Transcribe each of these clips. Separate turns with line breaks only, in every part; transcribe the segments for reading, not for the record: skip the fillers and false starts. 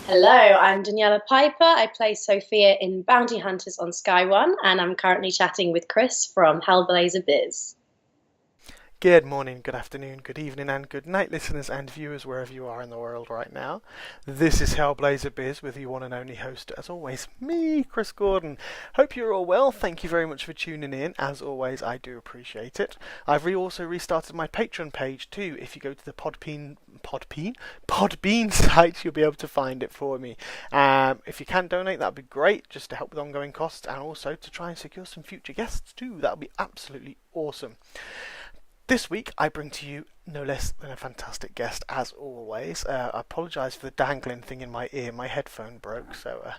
Hello, I'm Daniella Piper. I play Sofia in Bounty Hunters on Sky One, and I'm currently chatting with Chris from Hellblazer Biz.
Good morning, good afternoon, good evening, and good night, listeners and viewers wherever you are in the world right now. This is Hellblazer Biz with your one and only host, as always, me, Chris Gordon. Hope you're all well. Thank you very much for tuning in. As always, I do appreciate it. I've also restarted my Patreon page too. If you go to the Podbean site, you'll be able to find it for me. If you can donate, that'd be great, just to help with ongoing costs, and also to try and secure some future guests too. That'll be absolutely awesome. This week, I bring to you no less than a fantastic guest, as always. I apologise for the dangling thing in my ear. My headphone broke, so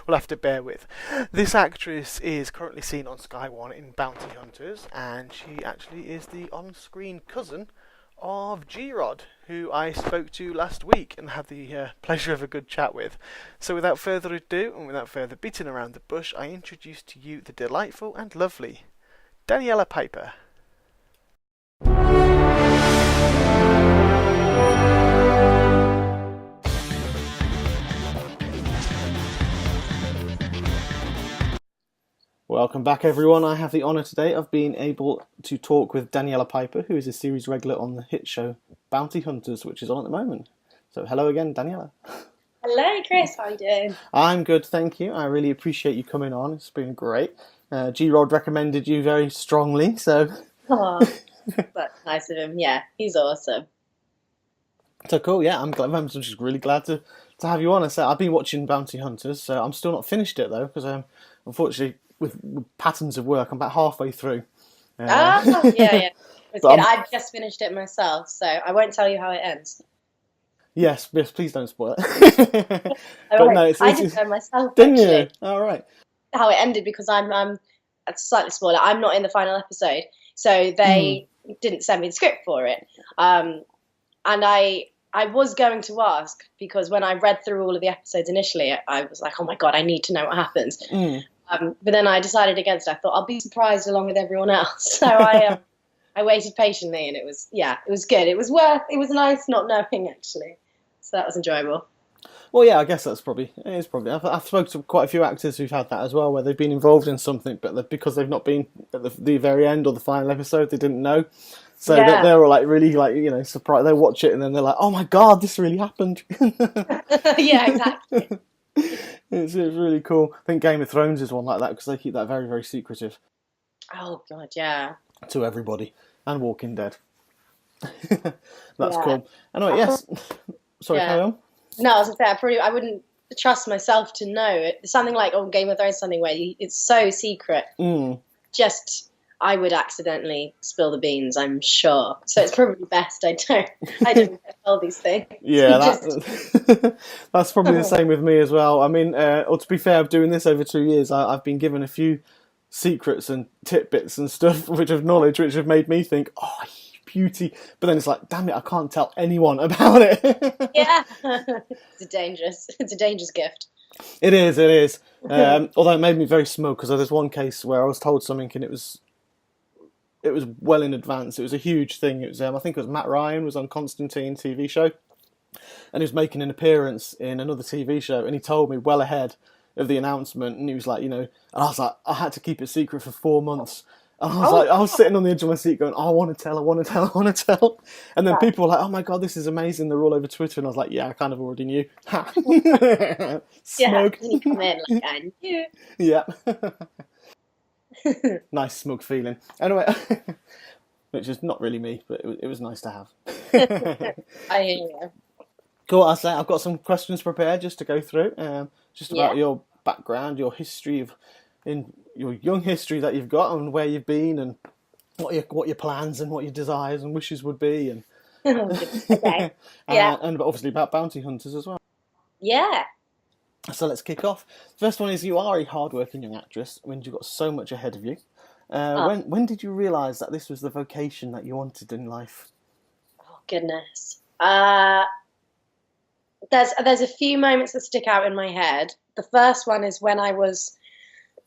we'll have to bear with. This actress is currently seen on Sky One in Bounty Hunters, and she actually is the on-screen cousin of G-Rod, who I spoke to last week and had the pleasure of a good chat with. So without further ado, and without further beating around the bush, I introduce to you the delightful and lovely Daniella Piper. Welcome back, everyone. I have the honour today of being able to talk with Daniella Piper, who is a series regular on the hit show Bounty Hunters, which is on at the moment. So hello again, Daniella.
Hello, Chris. How are you doing?
I'm good, thank you. I really appreciate you coming on. It's been great. G-Rod recommended you very strongly, so...
Oh, that's nice of him. Yeah, he's awesome.
So cool, yeah, I'm just really glad to have you on. I've been watching Bounty Hunters, so I'm still not finished it, though, because unfortunately, with patterns of work, I'm about halfway through.
Yeah. It's good. I've just finished it myself, so I won't tell you how it ends.
Yes, please don't spoil it.
I did know myself,
didn't
actually.
You? All right.
How it ended, because I'm a slightly spoiler. I'm not in the final episode, so they didn't send me the script for it. And I was going to ask, because when I read through all of the episodes initially, I was like, oh my God, I need to know what happens. But then I decided against it. I thought I'll be surprised along with everyone else. So I waited patiently, and it was good. It was nice not knowing, actually. So that was enjoyable.
Well, yeah, I guess it is probably. I've spoken to quite a few actors who've had that as well, where they've been involved in something, but because they've not been at the very end or the final episode, they didn't know. So they're all like really surprised. They watch it and then they're like, "Oh my God, this really happened!"
Yeah, exactly.
It's really cool. I think Game of Thrones is one like that because they keep that very, very secretive.
Oh God, yeah.
To everybody, and Walking Dead. That's cool. Anyway, yes. Sorry, carry on.
No, I was gonna say I wouldn't trust myself to know it. Something like Game of Thrones, something where it's so secret. Just I would accidentally spill the beans, I'm sure. So it's probably best I don't tell these things.
Yeah, that's probably the same with me as well. I mean, or to be fair, I'm doing this over 2 years. I've been given a few secrets and tidbits and stuff which have made me think, oh, beauty. But then it's like, damn it, I can't tell anyone about it.
Yeah, it's a dangerous gift.
It is. Although it made me very smug, because there's one case where I was told something and it was well in advance. It was a huge thing. It was I think it was Matt Ryan was on Constantine TV show, and he was making an appearance in another TV show, and he told me well ahead of the announcement, and he was like, and I was like, I had to keep it secret for 4 months. And I was sitting on the edge of my seat going, I want to tell. And then people were like, oh my God, this is amazing. They're all over Twitter. And I was like, yeah, I kind of already knew. Smug.
Yeah, you come in like, I knew.
Yeah. Nice smug feeling. Anyway, which is not really me, but it was nice to have.
I hear you.
Cool. I've got some questions prepared just to go through, just about your background, your history in your young history that you've got, and where you've been, and what your plans and what your desires and wishes would be, and
okay.
and obviously about Bounty Hunters as well.
Yeah.
So let's kick off. First one is, you are a hard-working young actress. I mean, you've got so much ahead of you. When did you realise that this was the vocation that you wanted in life?
Oh goodness. There's a few moments that stick out in my head. The first one is when I was,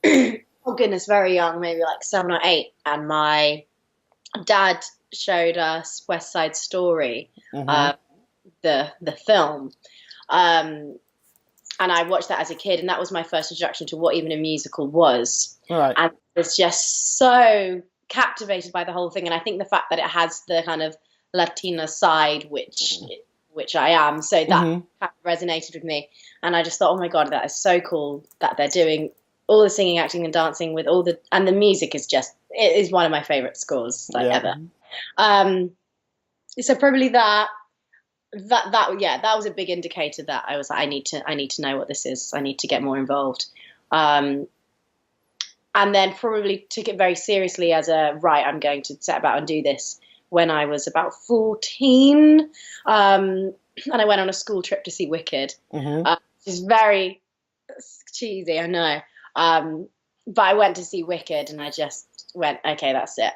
oh goodness, very young, maybe like 7 or 8, and my dad showed us West Side Story, the film. And I watched that as a kid, and that was my first introduction to what even a musical was.
Right.
And I was just so captivated by the whole thing. And I think the fact that it has the kind of Latina side, which I am, so that kind of resonated with me. And I just thought, oh my God, that is so cool that they're doing all the singing, acting, and dancing with and the music is it is one of my favorite scores ever. So probably that was a big indicator that I was like, I need to know what this is. I need to get more involved. And then probably took it very seriously as I'm going to set about and do this when I was about 14. And I went on a school trip to see Wicked, which is very cheesy, I know. But I went to see Wicked and I just went, okay, that's it.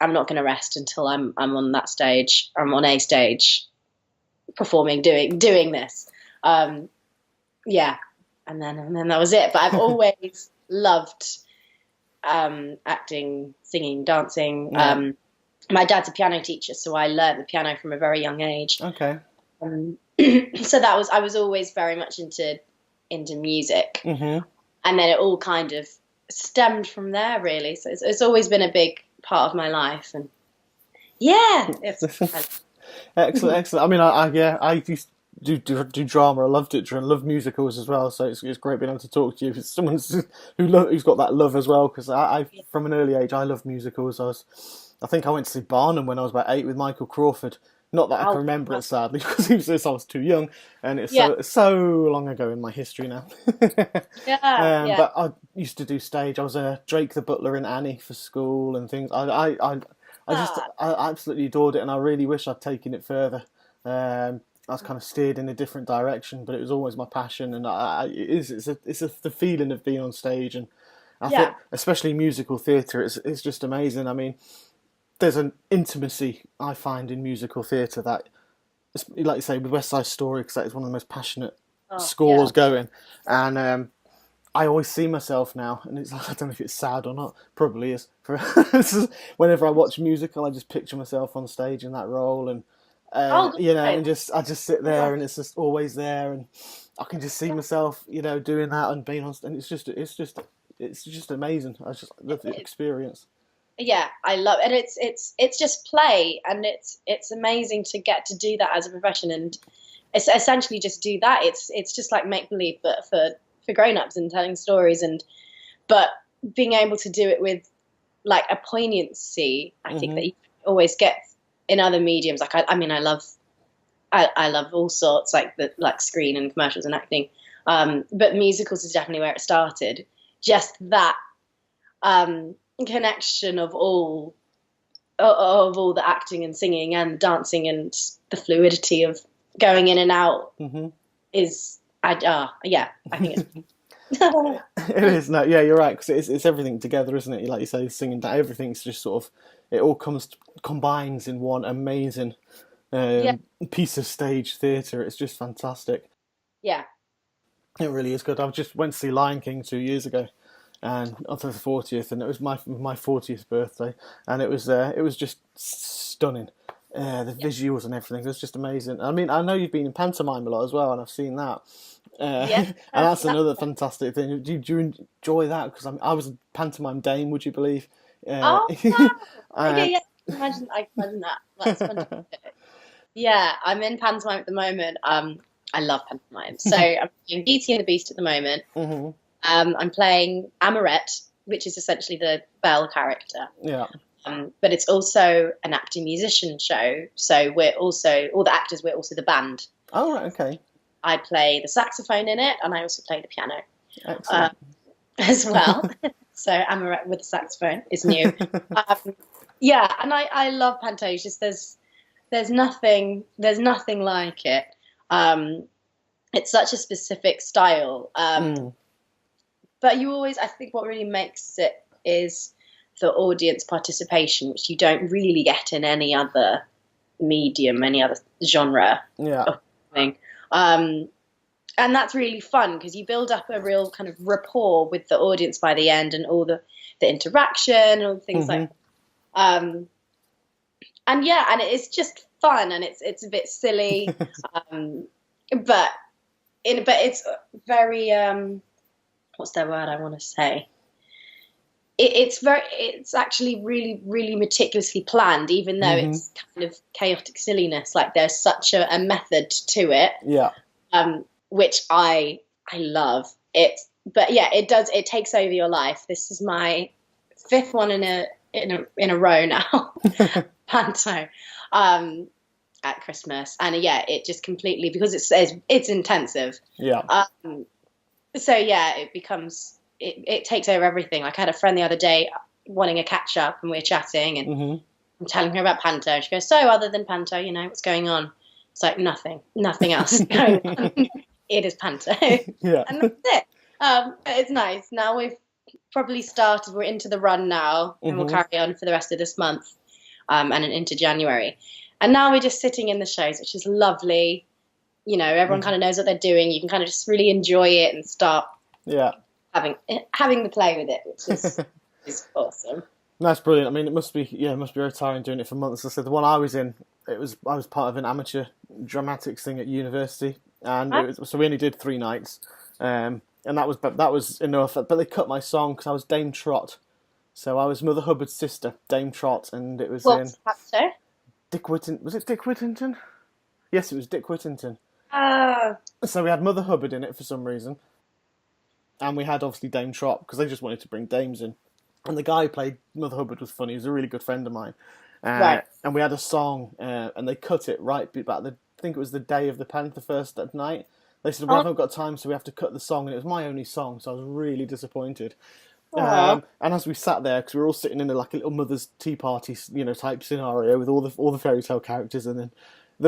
I'm not going to rest until I'm on that stage. I'm on a stage performing, doing this. And then that was it. But I've always loved acting, singing, dancing. My dad's a piano teacher, so I learned the piano from a very young age.
Okay.
So I was always very much into music, and then it all kind of stemmed from there, really. So it's always been a big part of my life, and it's
excellent. I mean, I used to do drama. I loved it. I love musicals as well. So it's great being able to talk to you. It's someone who's got that love as well. Because I from an early age, I love musicals. I think I went to see Barnum when I was about 8 with Michael Crawford. Not that I can remember it, sadly, because I was too young, and it's so long ago in my history now. But I used to do stage. I was Drake the Butler in Annie for school and things. I absolutely adored it, and I really wish I'd taken it further. I was kind of steered in a different direction, but it was always my passion, and it's the feeling of being on stage, and I think especially musical theatre, it's just amazing. I mean, there's an intimacy I find in musical theatre that, like you say, with West Side Story, because that is one of the most passionate scores going, and I always see myself now, and it's I don't know if it's sad or not, probably is. Whenever I watch a musical, I just picture myself on stage in that role, and and I just sit there, and it's just always there, and I can just see myself, doing that and being on, and it's just amazing. I just love the experience.
Yeah, I love it. And it's just play, and it's amazing to get to do that as a profession, and it's essentially just do that. It's just like make believe, but for grown-ups and telling stories, but being able to do it with like a poignancy, I think that you always get in other mediums. Like I love all sorts, like screen and commercials and acting, but musicals is definitely where it started. Just that connection of all the acting and singing and dancing and the fluidity of going in and out is I think it's
it is. No, yeah, you're right, because it's everything together, isn't it? Like you say, singing, that everything's just sort of, it all combines in one amazing piece of stage theatre. It's just fantastic.
Yeah,
it really is good. I just went to see Lion King 2 years ago, and for the 40th, and it was my 40th birthday, and it was just stunning. The visuals and everything, it was just amazing. I mean, I know you've been in pantomime a lot as well, and I've seen that. And that's another fantastic thing. Do you enjoy that? Because I was a pantomime dame, would you believe?
Wow. Okay, I can imagine that. That's fantastic. Yeah, I'm in pantomime at the moment. I love pantomime. So I'm doing Beauty and the Beast at the moment. I'm playing Amourette, which is essentially the Belle character.
Yeah.
But it's also an acting musician show. So we're also, all the actors, we're also the band.
Oh, right, okay.
I play the saxophone in it, and I also play the piano as well. So Amourette with the saxophone is new. And I love panto. It's just there's nothing like it. It's such a specific style. But you always, I think what really makes it is the audience participation, which you don't really get in any other medium, any other genre of thing. And that's really fun because you build up a real kind of rapport with the audience by the end, and all the interaction and all the things like and it's just fun, and it's a bit silly. but it's very what's the word I want to say? It's actually really, really meticulously planned, even though it's kind of chaotic silliness. Like there's such a method to it, which I love. But yeah, it takes over your life. This is my fifth one in a row now, panto, at Christmas, and yeah, it just completely, because it's intensive. So yeah, it becomes. It takes over everything. Like I had a friend the other day wanting a catch up, and we were chatting, and I'm telling her about panto. She goes, "So other than panto, what's going on?" It's like nothing else is going on. It is panto, and that's it. It's nice. Now we've probably started. We're into the run now, and we'll carry on for the rest of this month, and then into January. And now we're just sitting in the shows, which is lovely. Everyone kind of knows what they're doing. You can kind of just really enjoy it and start. Having the play with it, which is awesome.
That's brilliant. I mean, it must be very tiring doing it for months. I said the one I was in, I was part of an amateur dramatics thing at university, and so we only did 3 nights, and that was enough. But they cut my song because I was Dame Trot, so I was Mother Hubbard's sister, Dame Trot, and it was
What's that, sir?
Dick Whittington. Was it Dick Whittington? Yes, it was Dick Whittington. So we had Mother Hubbard in it for some reason. And we had, obviously, Dame Trot, because they just wanted to bring dames in. And the guy who played Mother Hubbard was funny. He was a really good friend of mine. And we had a song, and they cut it right about I think it was the day of the first night. They said, we haven't got time, so we have to cut the song. And it was my only song, so I was really disappointed. And as we sat there, because we were all sitting in a little mother's tea party, type scenario with all the fairy tale characters, and then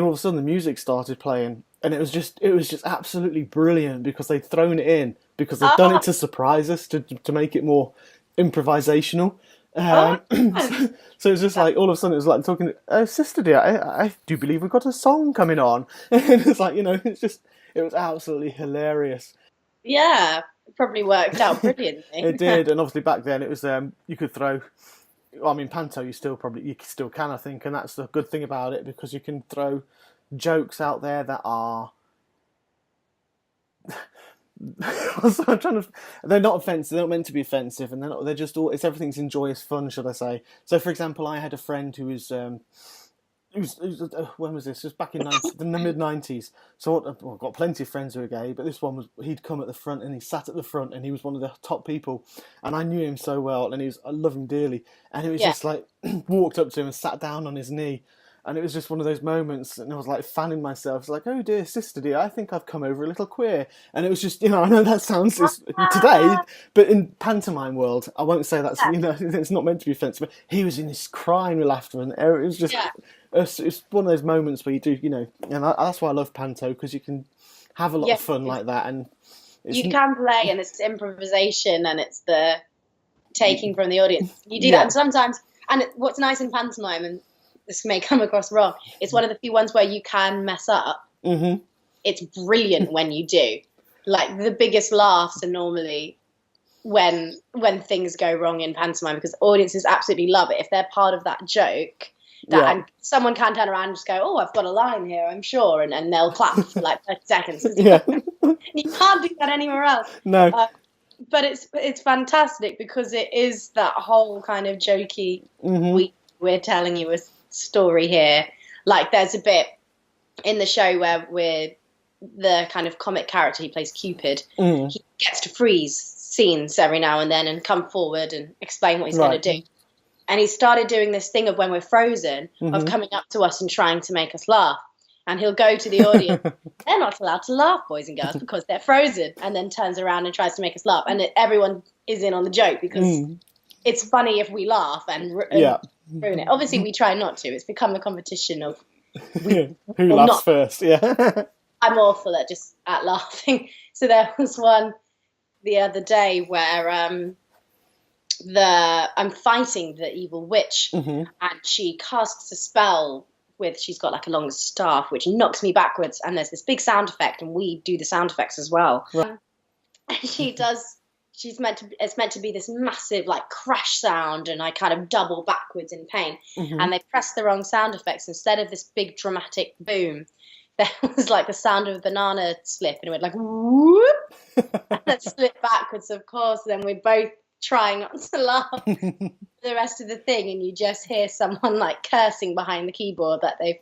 all of a sudden the music started playing, and it was just absolutely brilliant, because they'd thrown it in, because they'd done it to surprise us, to make it more improvisational. So it was just like, all of a sudden it was like talking, sister dear, I do believe we've got a song coming on. And it's like, it was absolutely hilarious.
Yeah, it probably worked out brilliantly.
It did, and obviously back then it was, you could throw, panto you still can, I think, and that's the good thing about it, because you can throw jokes out there that are they're not offensive, they're not meant to be offensive, and they're just all, everything's enjoyous fun, should I say. So for example, I had a friend who was when was this? It was back in the mid-90s. So I've got plenty of friends who are gay, but this one he'd come at the front, and he sat at the front, and he was one of the top people, and I knew him so well, and I loved him dearly, and it was just like, walked up to him and sat down on his knee. And it was just one of those moments, and I was like fanning myself. It's like, oh dear, sister dear, I think I've come over a little queer. And it was just, I know that sounds today, but in pantomime world, I won't say that's, it's not meant to be offensive, but he was in this crying with laughter, and it was just, it's one of those moments where you do, and that's why I love panto, because you can have a lot of fun like that. And
you can play, and it's improvisation, and it's the taking from the audience. You do that, and sometimes, and what's nice in pantomime, and this may come across wrong, it's one of the few ones where you can mess up. It's brilliant when you do. Like, the biggest laughs are normally when things go wrong in pantomime, because audiences absolutely love it. If they're part of that joke, and someone can turn around and just go, oh, I've got a line here, I'm sure, and they'll clap for like 30 seconds. You can't do that anywhere else.
No.
But it's fantastic, because it is that whole kind of jokey, we're telling you a story here. Like, there's a bit in the show where the kind of comic character, he plays Cupid, he gets to freeze scenes every now and then and come forward and explain what he's going to do. And he started doing this thing of, when we're frozen, of coming up to us and trying to make us laugh. And he'll go to the audience, they're not allowed to laugh, boys and girls, because they're frozen, and then turns around and tries to make us laugh. And everyone is in on the joke, because it's funny if we laugh and ruin it. Obviously, we try not to. It's become a competition of
who laughs first. Yeah,
I'm awful at laughing. So there was one the other day where I'm fighting the evil witch, and she casts a spell she's got like a long staff, which knocks me backwards, and there's this big sound effect, and we do the sound effects as well. And it's meant to be this massive like crash sound, and I kind of double backwards in pain, and they press the wrong sound effects. Instead of this big dramatic boom, there was like the sound of a banana slip, and it went like whoop, and then slip backwards, of course. And then we're both trying not to laugh for the rest of the thing, and you just hear someone like cursing behind the keyboard that they've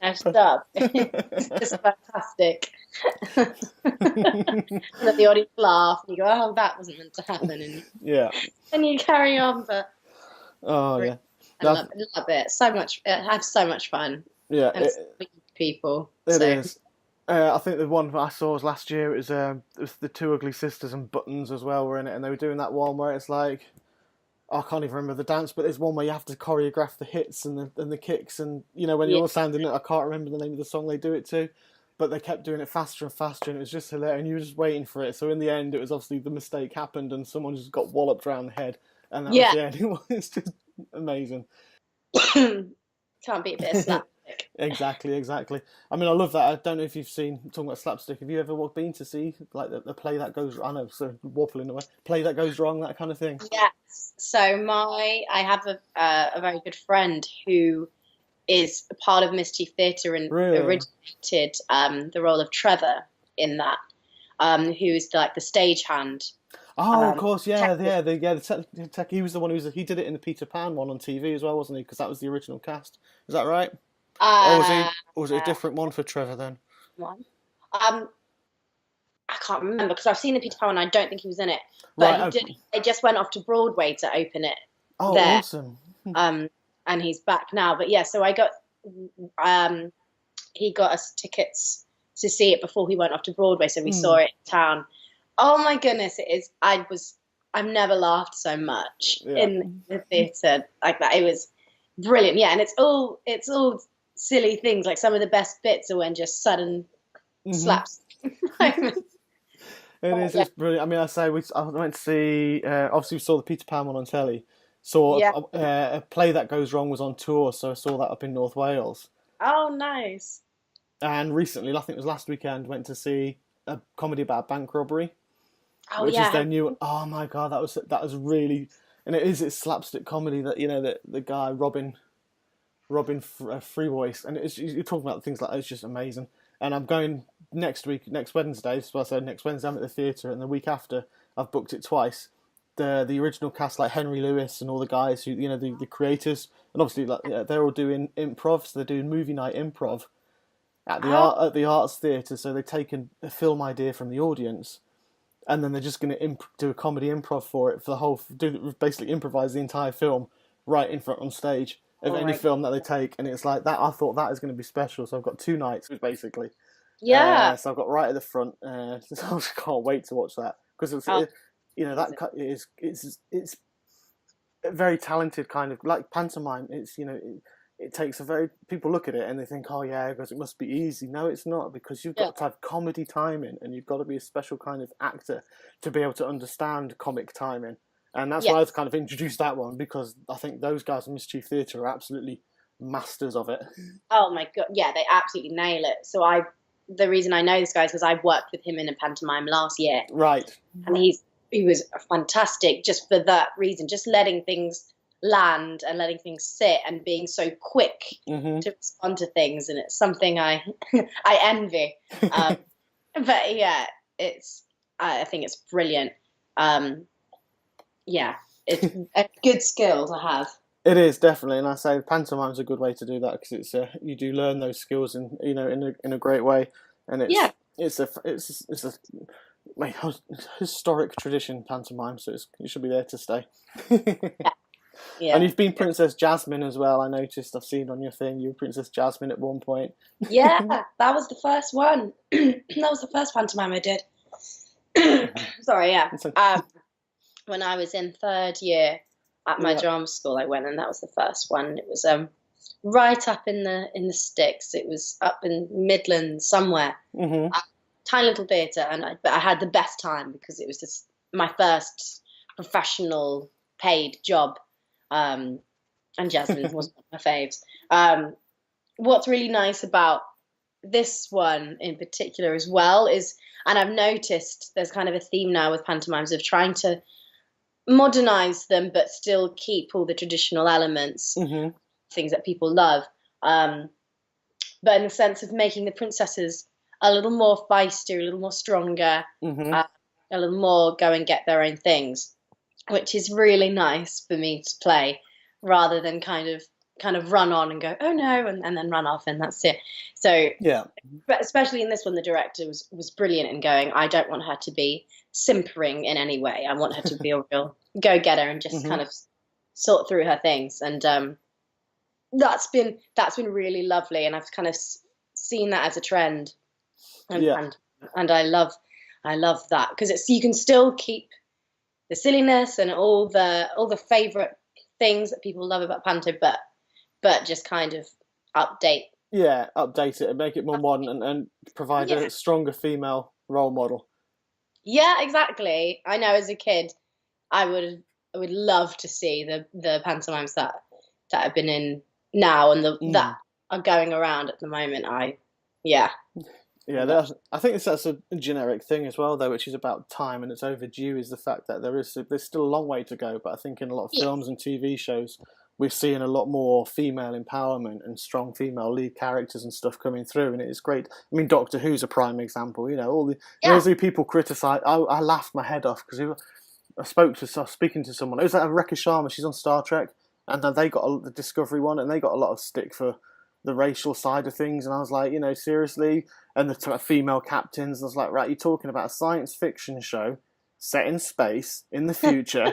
messed up. It's just fantastic. And then the audience laugh, and you go, "Oh, that wasn't meant to happen," and and you carry on. But
yeah,
I love it so much. I have so much fun.
Yeah,
people.
It is. I think the one I saw was last year. It was the Two Ugly Sisters and Buttons as well were in it, and they were doing that one where it's like, I can't even remember the dance, but there's one where you have to choreograph the hits and the kicks, and you know when you're all sounding it. I can't remember the name of the song they do it to, but they kept doing it faster and faster, and it was just hilarious. And you were just waiting for it. So in the end, it was obviously the mistake happened, and someone just got walloped around the head, and that was the end. It's just amazing.
Can't beat a bit of slapstick.
Exactly. I mean, I love that. I don't know if you've seen, talking about slapstick, have you ever been to see like the play that goes, I know, so waffling away, play that goes wrong, that kind of thing?
Yes. So I have a very good friend who is a part of Mischief Theatre and originated the role of Trevor in that, who is like the stagehand.
Oh, of course, he was the one he did it in the Peter Pan one on TV as well, wasn't he? Because that was the original cast. Is that right? Or was it a different one for Trevor then?
One. I can't remember because I've seen the Peter Pan one. I don't think he was in it, but they just went off to Broadway to open it.
Oh, there. Awesome!
And he's back now. But yeah, so I got he got us tickets to see it before he went off to Broadway, so we saw it in town. Oh my goodness, it is. I've never laughed so much in the theatre like that. It was brilliant. Yeah, and it's all silly things. Like some of the best bits are when just sudden slaps.
It is. It's brilliant. I mean, I went to see. Obviously, we saw the Peter Pan one on telly. Saw a play that goes wrong was on tour, so I saw that up in North Wales.
Oh, nice.
And recently, I think it was last weekend, went to see a comedy about bank robbery.
Oh,
which is their new. Oh my god, that was really, and it's slapstick comedy that the guy Robin Freevoice, and you're talking about things like that. It's just amazing. And I'm going next Wednesday. So I said next Wednesday I'm at the theatre, and the week after I've booked it twice. The original cast like Henry Lewis and all the guys who the creators, and obviously they're all doing improv, so they're doing movie night improv at the Arts Theatre. So they've taken a film idea from the audience. And then they're just going to do a comedy improv for it for the whole. Basically improvise the entire film right in front on stage of any film that they take, and it's like that. I thought that is going to be special, so I've got 2 nights basically.
Yeah.
So I've got right at the front. So I just can't wait to watch that because it's a very talented kind of like pantomime. It's it takes people look at it and they think, oh yeah, because it must be easy. No, it's not, because you've got to have comedy timing, and you've got to be a special kind of actor to be able to understand comic timing. And that's why I've kind of introduced that one, because I think those guys in Mischief Theatre are absolutely masters of it.
Oh my god, yeah, they absolutely nail it. So the reason I know this guy is because I worked with him in a pantomime last year.
Right.
And he was fantastic just for that reason, just letting things land and letting things sit and being so quick to respond to things, and it's something I envy. But yeah, I think it's brilliant. Yeah, it's a good skill to have.
It is, definitely, and I say pantomime's a good way to do that, because it's you do learn those skills in a great way, and it's a historic tradition, pantomime, so it should be there to stay. Yeah. And you've been Princess Jasmine as well. I noticed. I've seen on your thing you were Princess Jasmine at one point.
Yeah, that was the first one. That was the first pantomime I did. Sorry, yeah. When I was in 3rd year at my drama school, I went, and that was the first one. It was right up in the sticks. It was up in Midlands somewhere. Tiny little theatre, but I had the best time because it was just my first professional paid job. And Jasmine was one of my faves. What's really nice about this one in particular as well is, and I've noticed there's kind of a theme now with pantomimes of trying to modernize them but still keep all the traditional elements, things that people love. but in the sense of making the princesses a little more feisty, a little more stronger,
Hmm.
a little more go and get their own things, which is really nice for me to play, rather than kind of run on and go, oh no, and then run off and that's it. So,
Yeah.
but especially in this one, the director was brilliant in going, I don't want her to be simpering in any way. I want her to be a real go-getter and just
Hmm.
kind of sort through her things. And that's been really lovely. And I've kind of seen that as a trend. And,
Yeah.
and I love that, because it's, you can still keep the silliness and all the favorite things that people love about Panto, but just kind of update.
Yeah, update it and make it more modern and provide
Yeah,
a stronger female role model.
yeah, exactly. I know as a kid, I would love to see the pantomimes that have been in now and that
Mm.
are going around at the moment. Yeah,
Yeah,
love.
I think that's a generic thing as well, though, which is about time and it's overdue. Is the fact that there's still a long way to go, but I think in a lot of
Yeah,
films and TV shows, we're seeing a lot more female empowerment and strong female lead characters and stuff coming through, and it's great. I mean, Doctor Who's a prime example. You know,
yeah,
those people criticise. I laughed my head off because I speaking to someone. It was like Rekha Sharma. She's on Star Trek, and then they got the Discovery one, and they got a lot of stick for the racial side of things. And I was like, seriously. And the female captains, I was like, right, you're talking about a science fiction show set in space in the future.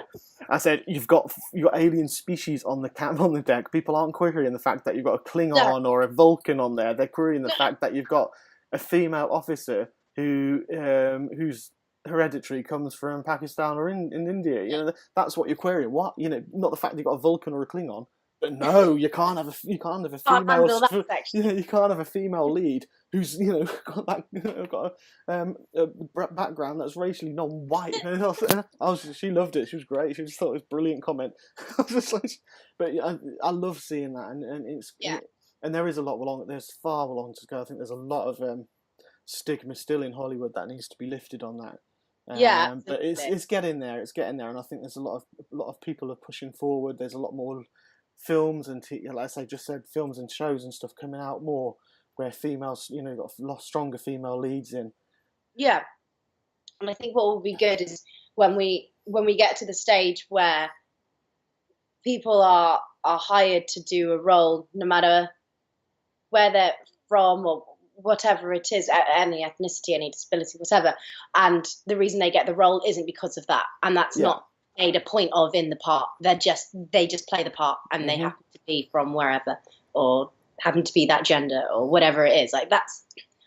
I said, you've got alien species on the deck. People aren't querying the fact that you've got a
no,
Klingon or a Vulcan on there. They're querying the fact that you've got a female officer who's hereditary comes from Pakistan or in India. That's what you're querying. What not the fact that you've got a Vulcan or a Klingon, but no, you can't have a
can't
female.
handle that section.
You can't have a female lead who's got a background that's racially non-white. She loved it. She was great. She just thought it was a brilliant comment. I was just like, but I love seeing that, and
Yeah,
and there is a lot long. There's far long to go. I think there's a lot of stigma still in Hollywood that needs to be lifted on that.
yeah,
But
absolutely.
it's getting there. It's getting there, and I think there's a lot of people are pushing forward. There's a lot more films and like I just said, films and shows and stuff coming out more where females, got a lot stronger female leads in.
Yeah, and I think what will be good is when we get to the stage where people are hired to do a role, no matter where they're from or whatever it is, any ethnicity, any disability, whatever. And the reason they get the role isn't because of that, and that's
Yeah.
not made a point of in the part. They just play the part, and they
Mhm.
happen to be from wherever, or happen to be that gender, or whatever it is. Like that's,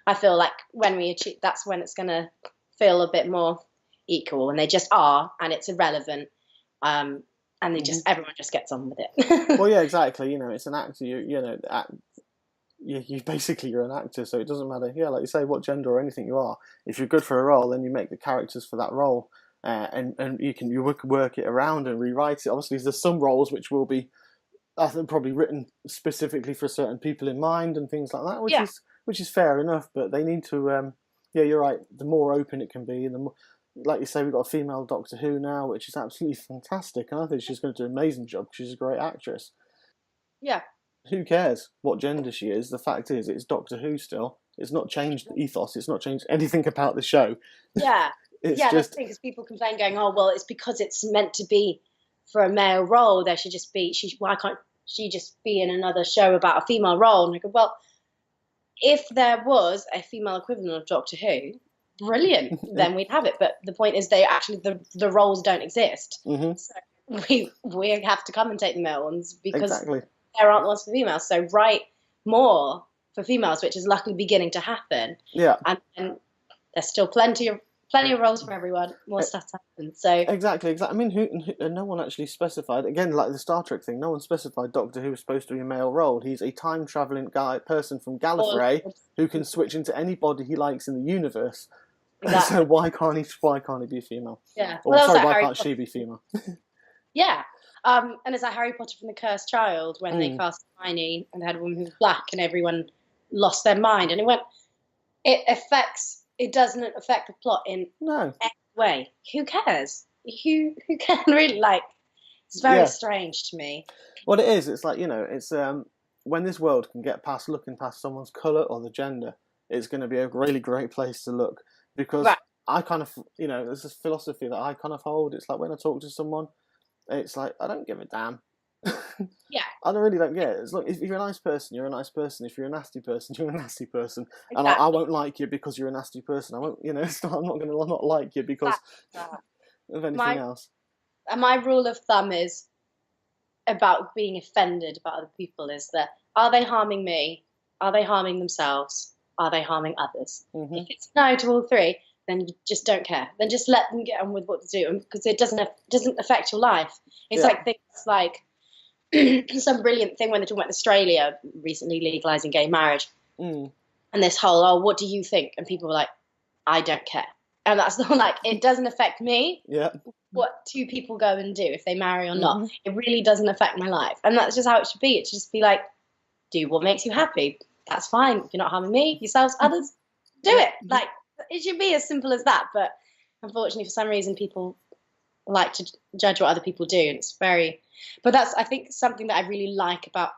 I feel like when we achieve, that's when it's gonna feel a bit more equal, and they just are, and it's irrelevant. And everyone just gets on with it.
Well, yeah, exactly. It's an actor. You basically you're an actor, so it doesn't matter. Yeah, like you say, what gender or anything you are. If you're good for a role, then you make the characters for that role, and you work it around and rewrite it. Obviously, there's some roles which will be, I think, probably written specifically for certain people in mind and things like that,
Yeah,
which is fair enough. But they need to. Yeah, you're right. The more open it can be, and the more, like you say, we've got a female Doctor Who now, which is absolutely fantastic, and I think she's going to do an amazing job. She's a great actress.
yeah,
Who cares what gender she is? The fact is, it's Doctor Who still. It's not changed the ethos. It's not changed anything about the show.
yeah,
It's
yeah. That's
just
the thing, because people complain, going, "Oh, well, it's because it's meant to be for a male role. There should just be Why can't she just be in another show about a female role?" And I go, "Well, if there was a female equivalent of Doctor Who, brilliant, then we'd have it. But the point is, the roles don't exist.
Mhm.
So we have to commentate the male ones because
Exactly.
there aren't ones for females. So write more for females, which is luckily beginning to happen.
Yeah.
And there's still plenty of roles for everyone. More stuff to happen. So
Exactly. I mean, no one actually specified. Again, like the Star Trek thing, no one specified Doctor Who was supposed to be a male role. He's a time traveling person from Gallifrey who can switch into any body he likes in the universe.
Exactly.
So why can't he be female?
Yeah.
Or
Well,
sorry,
like
why can't she be female?
Yeah. And it's like Harry Potter from the Cursed Child when they cast Hermione and they had a woman who was black and everyone lost their mind. And it doesn't affect the plot in
No.
any way. Who cares? Who can really, like, it's very strange to me.
Well, it is. It's like, it's when this world can get past looking past someone's colour or the gender, it's going to be a really great place to look. Because
Right.
I kind of, there's this philosophy that I kind of hold. It's like when I talk to someone, it's like, I don't give a damn.
Yeah.
I really don't get it. It's like, if you're a nice person, you're a nice person. If you're a nasty person, you're a nasty person. And
Exactly.
I won't like you because you're a nasty person. I won't, I'm not going to not like you because of anything else.
And my rule of thumb is about being offended by other people is that, are they harming me? Are they harming themselves? Are they harming others?
Mm-hmm.
If it's no to all three, then you just don't care. Then just let them get on with what to do, because it doesn't affect your life. It's like things like some brilliant thing when they're talking about Australia recently legalizing gay marriage, and this whole, oh, what do you think? And people were like, I don't care. And that's not like, it doesn't affect me.
Yeah.
What two people go and do, if they marry or not. It really doesn't affect my life. And that's just how it should be. It should just be like, do what makes you happy. That's fine. If you're not harming me, yourselves, others, do it. Like, it should be as simple as that. But unfortunately, for some reason, people like to judge what other people do. And it's very, but that's, I think, something that I really like about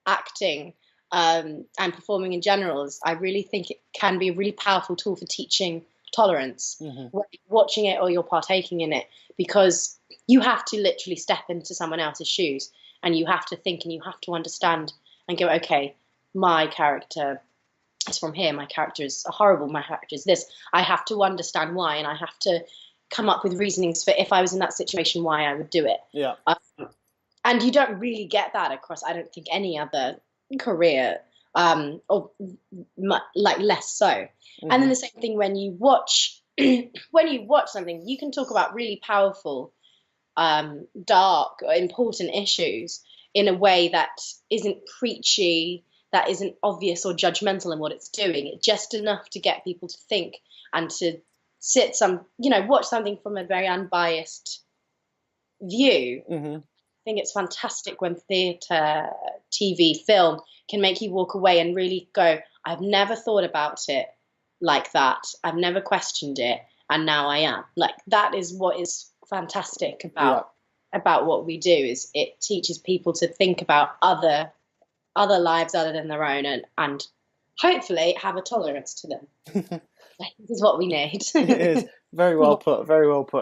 acting and performing in general is I really think it can be a really powerful tool for teaching tolerance, whether you're watching it or you're partaking in it, because you have to literally step into someone else's shoes and you have to think and you have to understand and go, okay, my character is from here, my character is horrible, my character is this. I have to understand why, and I have to come up with reasonings for, if I was in that situation, why I would do it.
Yeah.
And you don't really get that across, I don't think, any other career, or like less so. And then the same thing when you watch something, you can talk about really powerful, dark, or important issues in a way that isn't preachy, that isn't obvious or judgmental in what it's doing. It's just enough to get people to think and to watch something from a very unbiased view. I think it's fantastic when theatre, TV, film can make you walk away and really go, I've never thought about it like that. I've never questioned it, and now I am. Like, that is what is fantastic about what we do, is it teaches people to think about other lives other than their own, and hopefully have a tolerance to them. This is what we need.
It is very well put,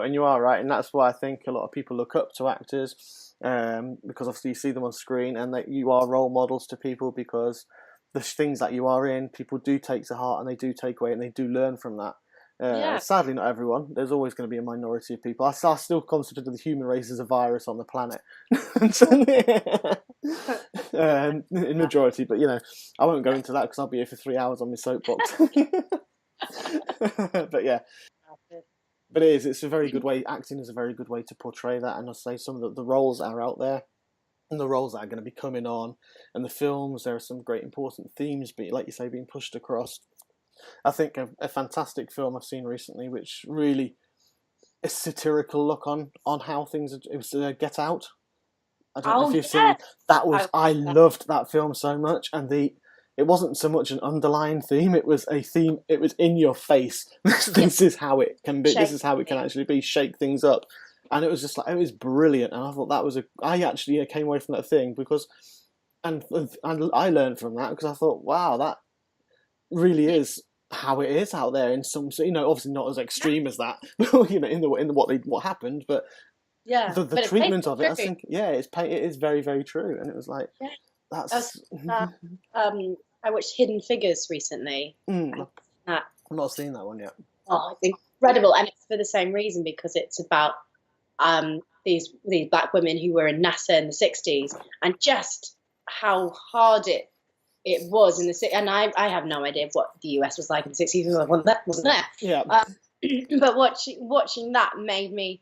and you are right, and that's why I think a lot of people look up to actors, because obviously you see them on screen and that you are role models to people, because the things that you are in, people do take to heart and they do take away and they do learn from that. Sadly, not everyone. There's always going to be a minority of people. I still consider the human race as a virus on the planet, in majority. But I won't go into that because I'll be here for 3 hours on my soapbox. But yeah, but it's a very good way. Acting is a very good way to portray that, and I'll say some of the roles that are out there, and the roles that are going to be coming on, and the films. There are some great important themes, like you say, being pushed across. I think a fantastic film I've seen recently, which really a satirical look on how things. It was Get Out. I don't know if you've seen that. I loved that film so much, and it wasn't so much an underlying theme. It was a theme. It was in your face. This is how it can be. This is how it can actually be. Shake things up, and it was just like, it was brilliant. And I thought that was I actually came away from that thing because, and I learned from that because I thought, wow, that really is how it is out there. In some, obviously not as extreme as that, in what happened, but the treatment of it, I think, it is very, very true. And it was like, that's.
I watched Hidden Figures recently.
I've not seen that one yet.
Oh, it's incredible, and it's for the same reason, because it's about these black women who were in NASA in the 60s, and just how hard it was in the 60s. And I have no idea what the US was like in the 60s because I wasn't there.
Yeah.
But watching that made me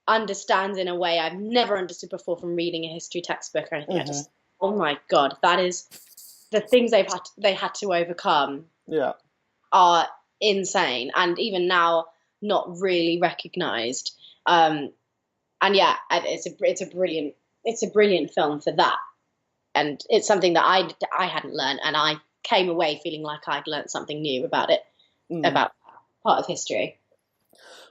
understand in a way I've never understood before from reading a history textbook or anything. I just, oh my God, that is the things they had to overcome.
Yeah.
Are insane, and even now not really recognized. And yeah, it's a brilliant film for that, and it's something that I hadn't learned, and I came away feeling like I'd learned something new about it, about part of history.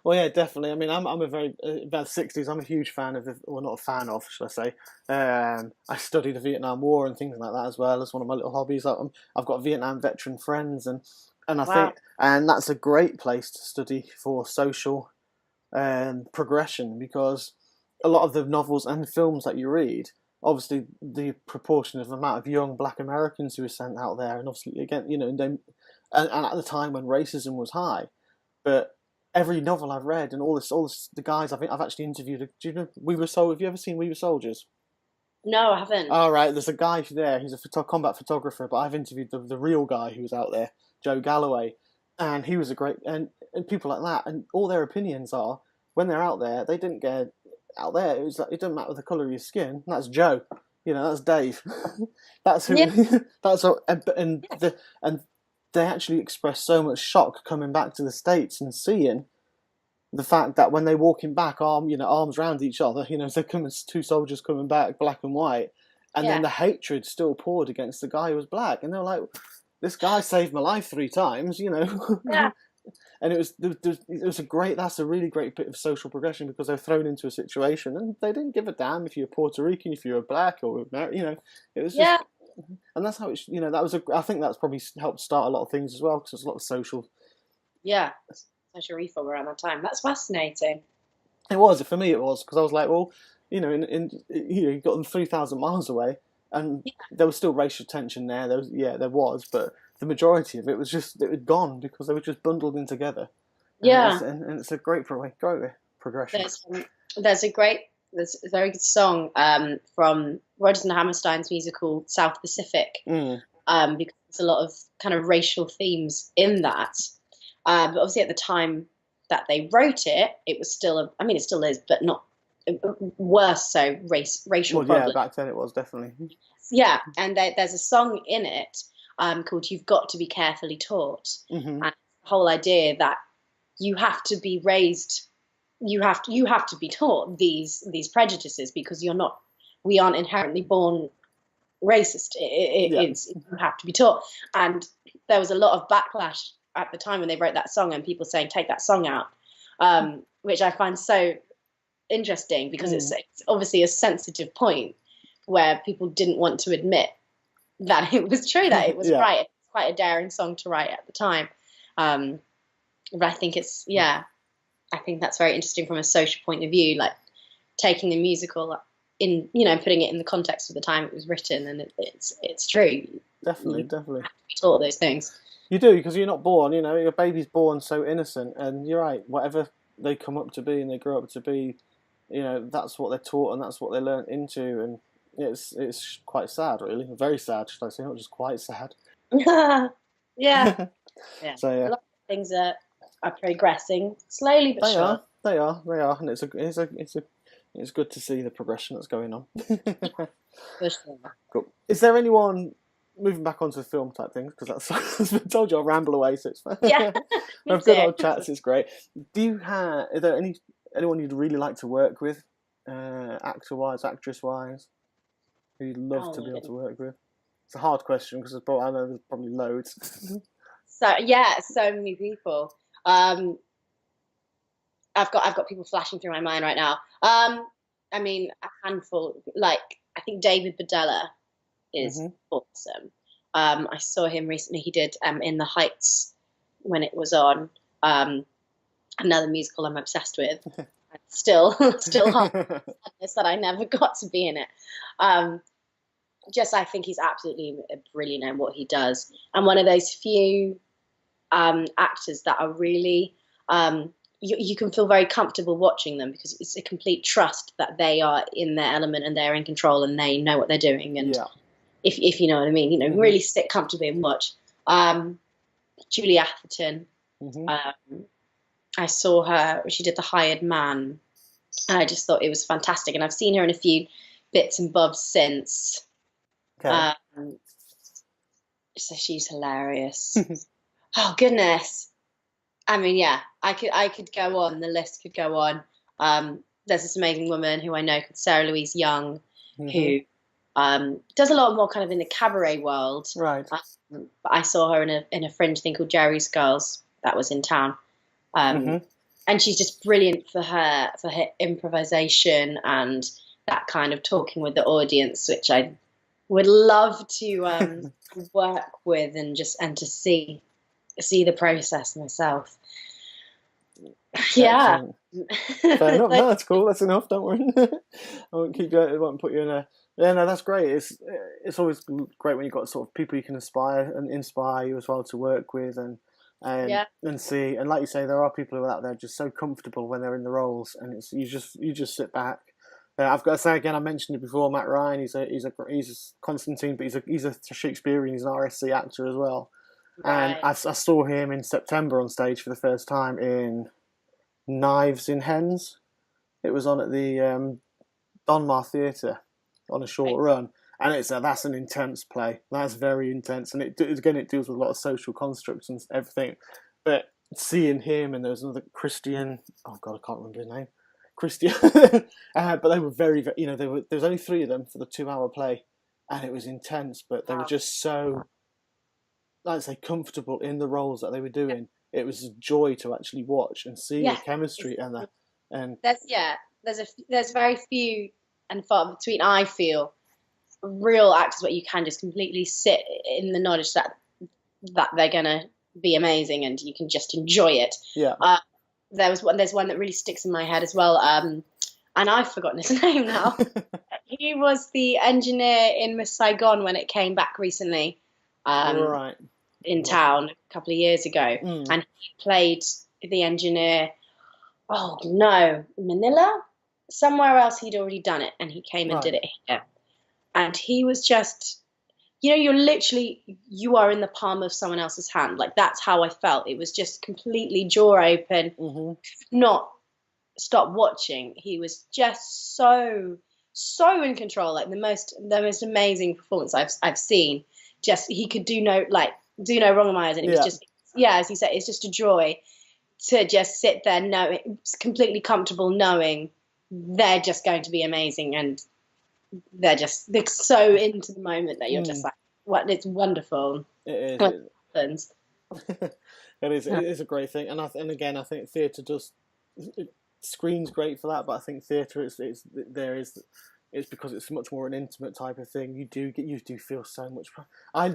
Well, yeah, definitely. I mean, I'm a very about '60s. I'm a huge fan of the, well, not a fan of, should I say? I studied the Vietnam War and things like that as well as one of my little hobbies. I've got Vietnam veteran friends, and I
Wow.
think and that's a great place to study for social progression because a lot of the novels and films that you read, obviously the proportion of the amount of young Black Americans who were sent out there, and obviously again, and at the time when racism was high, but every novel I've read and all this, the guys I've actually interviewed. Do you know We Were Soldiers? Have you ever seen We Were Soldiers?
No, I haven't.
All right, there's a guy there. He's a combat photographer, but I've interviewed the real guy who was out there, Joe Galloway, and he was a great and people like that, and all their opinions are when they're out there, they didn't get out there. It was like it doesn't matter the color of your skin. That's Joe. That's Dave. That's who.
Yeah.
That's what, and they actually express so much shock coming back to the States and seeing the fact that when they're walking back, arms around each other, they're coming, two soldiers coming back, black and white, and then
Yeah.
the hatred still poured against the guy who was black, and they're like, "This guy saved my life 3 times,"
Yeah.
and that's a really great bit of social progression because they're thrown into a situation and they didn't give a damn if you're Puerto Rican, if you're black or it was just.
Yeah.
And that's how I think that's probably helped start a lot of things as well because there's a lot of social.
Yeah. Social reform around that time. That's fascinating.
It was for me. It was because I was like, well, you got them 3,000 miles away, and
Yeah.
there was still racial tension there. There was, but the majority of it had gone because they were just bundled in together.
Yeah.
And it's a great progression.
There's a very good song from Rodgers and Hammerstein's musical South Pacific, because there's a lot of kind of racial themes in that. But obviously at the time that they wrote it, it was still it still is, but not worse so racial problem.
Yeah, back then it was definitely.
Yeah, and there's a song in it called "You've Got to Be Carefully Taught,"
Mm-hmm.
and the whole idea that you have to be raised, you have to be taught these prejudices because we aren't inherently born racist. It's you have to be taught, and there was a lot of backlash at the time when they wrote that song and people saying take that song out, which I find so interesting because it's obviously a sensitive point where people didn't want to admit that it was true, that it was right. It's quite a daring song to write at the time, but I think I think that's very interesting from a social point of view, like taking the musical in, putting it in the context of the time it was written, and it's true.
Definitely.
You have to be taught those things.
You do, because you're not born, your baby's born so innocent, and you're right, whatever they come up to be and they grow up to be, that's what they're taught and that's what they learn into, and it's quite sad, really. Very sad, should I say, not just quite sad.
Yeah. Yeah.
So, yeah.
A lot of things are progressing slowly but sure.
They are, and it's good to see the progression that's going on.
For sure.
Cool. Is there anyone, moving back onto the film type things, because I told you I'll ramble away, so it's fine.
Yeah.
We have good old chats, it's great. Are there anyone you'd really like to work with, actor-wise, actress-wise, who you'd love to be able to work with? It's a hard question because I know there's probably loads.
So many people. I've got people flashing through my mind right now. A handful. Like I think David Badella is awesome. I saw him recently. He did In the Heights when it was on. Another musical I'm obsessed with. Still hard that I never got to be in it. I think he's absolutely brilliant at what he does, and one of those few actors that are really you can feel very comfortable watching them because it's a complete trust that they are in their element and they're in control and they know what they're doing, and if you know what I mean, really sit comfortably and watch. Julie Atherton, I saw her, she did The Hired Man, and I just thought it was fantastic, and I've seen her in a few bits and bobs since. Okay. So she's hilarious. Oh goodness. I could go on. The list could go on. There's this amazing woman who I know called Sarah Louise Young, who does a lot more kind of in the cabaret world.
Right.
But I saw her in a fringe thing called Jerry's Girls that was in town. and she's just brilliant for her improvisation and that kind of talking with the audience, which I would love to work with and to see the process myself. Yeah.
Fair enough. No, that's cool. That's enough. Don't worry. I won't keep you. I won't put you in a. Yeah, no, that's great. It's always great when you've got sort of people you can inspire you as well to work with and see. And like you say, there are people who are out there just so comfortable when they're in the roles, and it's you just sit back. I've got to say again, I mentioned it before. Matt Ryan, he's a Constantine, but he's a Shakespearean, he's an RSC actor as well. Right. And I saw him in September on stage for the first time in Knives in Hens. It was on at the Donmar Theatre on a short run, and that's an intense play. That's very intense, and it deals with a lot of social constructs and everything. But seeing him, and there was another Christian. Oh God, I can't remember his name. Christian, but they were very, there was only 3 of them for the 2-hour play, and it was intense. But they were just so, I'd say, comfortable in the roles that they were doing. It was a joy to actually watch and see the chemistry and
there's very few and far between. I feel real actors where you can just completely sit in the knowledge that they're gonna be amazing and you can just enjoy it.
Yeah.
There's one that really sticks in my head as well, and I've forgotten his name now. He was the engineer in Miss Saigon when it came back recently,
right,
in town a couple of years ago, and he played the engineer. Oh no, Manila, somewhere else he'd already done it, and he came and did it here, and he was just. You are in the palm of someone else's hand. Like, that's how I felt. It was just completely jaw open, not stop watching. He was just so in control. Like the most amazing performance I've seen. Just he could do no wrong in my eyes, and it was just as you said, it's just a joy to just sit there knowing, completely comfortable knowing they're just going to be amazing and. They're so into the moment that you're just like, what? It's wonderful.
It is.
When it happens.
It is. It is a great thing, and again, I think theatre screen's great for that. But I think theatre it's because it's much more an intimate type of thing. You do feel so much. I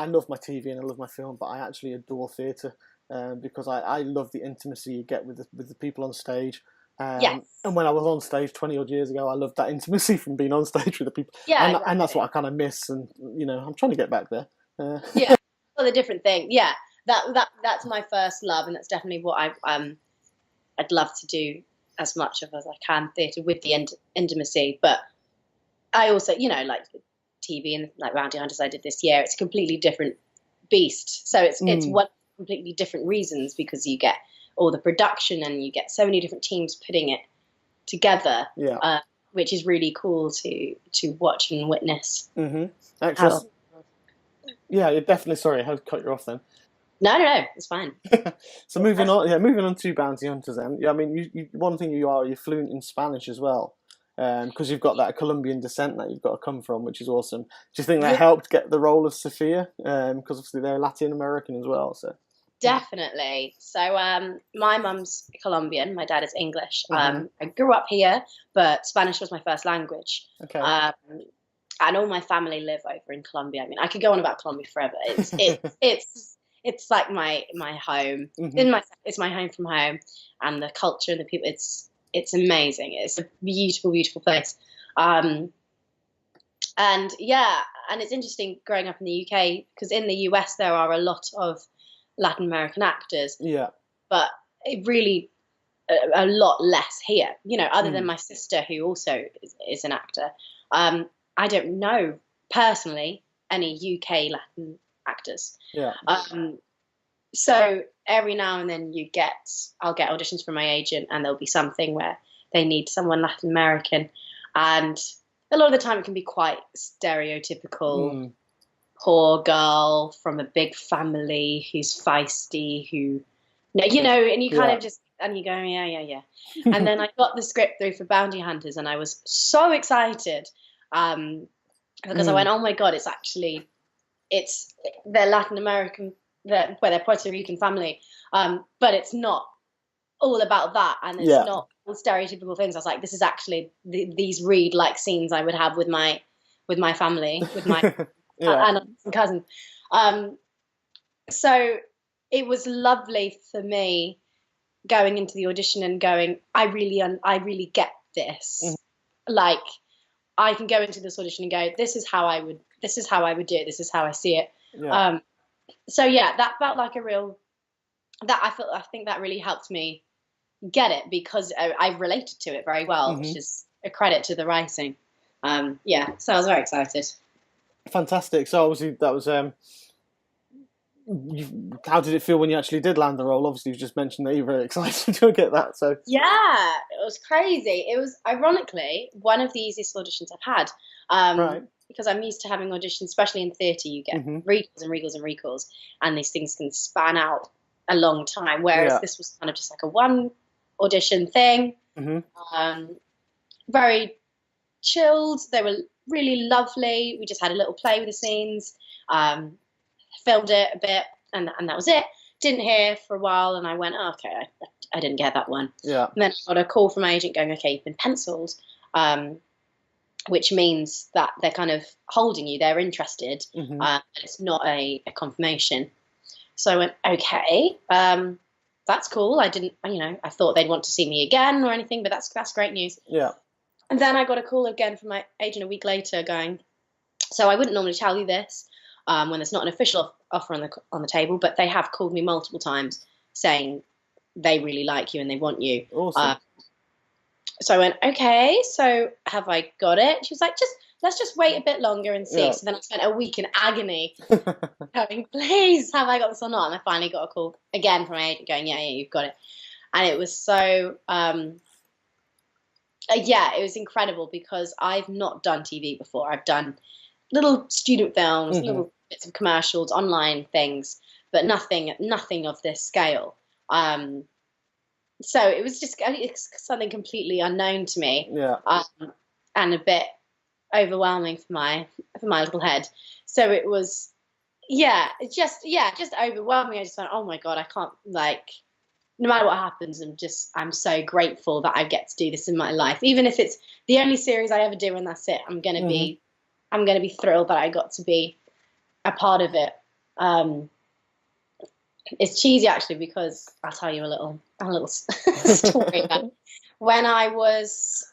love my TV and I love my film, but I actually adore theatre because I love the intimacy you get with the people on stage. And when I was on stage 20 odd years ago, I loved that intimacy from being on stage with the people. And that's what I kind of miss. And I'm trying to get back there.
Well, the different thing. Yeah, that's my first love, and that's definitely what I'd love to do as much of as I can. Theatre with the intimacy, but I also like TV and like Bounty Hunters I did this year. It's a completely different beast. So it's one completely different reasons because you get. All the production, and you get so many different teams putting it together, which is really cool to watch and witness.
Actually, you're definitely sorry. I had to cut you off then.
No, it's fine.
So moving on to Bounty Hunters. Then, I mean, one thing you're fluent in Spanish as well, because you've got that Colombian descent that you've got to come from, which is awesome. Do you think that helped get the role of Sofia? Because obviously they're Latin American as well, so.
Definitely. So my mum's Colombian, my dad is English. I grew up here, but Spanish was my first language.
Okay.
And all my family live over in Colombia. I mean, I could go on about Colombia forever. It's like my home. It's my home from home, and the culture and the people. It's amazing. It's a beautiful, beautiful place. And it's interesting growing up in the UK because in the US there are a lot of Latin American actors, but it really a lot less here. Other than my sister, who also is an actor. I don't know personally any UK Latin actors. So every now and then I'll get auditions from my agent, and there'll be something where they need someone Latin American, and a lot of the time it can be quite stereotypical. Poor girl from a big family who's feisty, and you kind of just, and you go, yeah. And then I got the script through for Bounty Hunters, and I was so excited because I went, oh my God, they're Latin American, they're Puerto Rican family, but it's not all about that, and it's
Yeah.
not all stereotypical things. I was like, this is actually these read like scenes I would have with my family, with my
Yeah.
and cousins. So it was lovely for me going into the audition and going, I really get this. Like, I can go into this audition and go, this is how I would do it. This is how I see it.
Yeah.
So yeah, that felt like a real, I think that really helped me get it, because I related to it very well, which is a credit to the writing. Yeah, so I was very excited.
Fantastic. So obviously that was how did it feel when you actually did land the role? Obviously, you just mentioned that you were very excited to get that. So
Yeah, it was crazy. It was ironically one of the easiest auditions I've had.
Right.
Because I'm used to having auditions, especially in theatre. You get recalls and recalls and recalls, and these things can span out a long time. Whereas this was kind of just like a one audition thing. Very chilled. They were really lovely. We just had a little play with the scenes. Filmed it a bit, and that was it. Didn't hear for a while, and I went, oh, okay, I didn't get that one.
Yeah.
And then I got a call from my agent going, okay, you've been penciled, which means that they're kind of holding you. They're interested. It's not a confirmation. So I went, okay, that's cool. I didn't, I thought they'd want to see me again or anything, but that's great news.
Yeah.
And then I got a call again from my agent a week later going, so I wouldn't normally tell you this, when there's not an official offer on the table, but they have called me multiple times saying they really like you and they want you.
Awesome.
So I went, okay, so have I got it? She was like, let's just wait a bit longer and see. Yeah. So then I spent a week in agony going, please, have I got this or not? And I finally got a call again from my agent going, yeah, you've got it. And it was so, it was incredible, because I've not done TV before. I've done little student films, little bits of commercials, online things, but nothing of this scale. So it was just something completely unknown to me, and a bit overwhelming for my little head. So it was, just overwhelming. I just went, oh my God, I can't, no matter what happens, I'm so grateful that I get to do this in my life, even if it's the only series I ever do and that's it. I'm gonna be thrilled that I got to be a part of it. It's cheesy actually, because I'll tell you a little story about when I was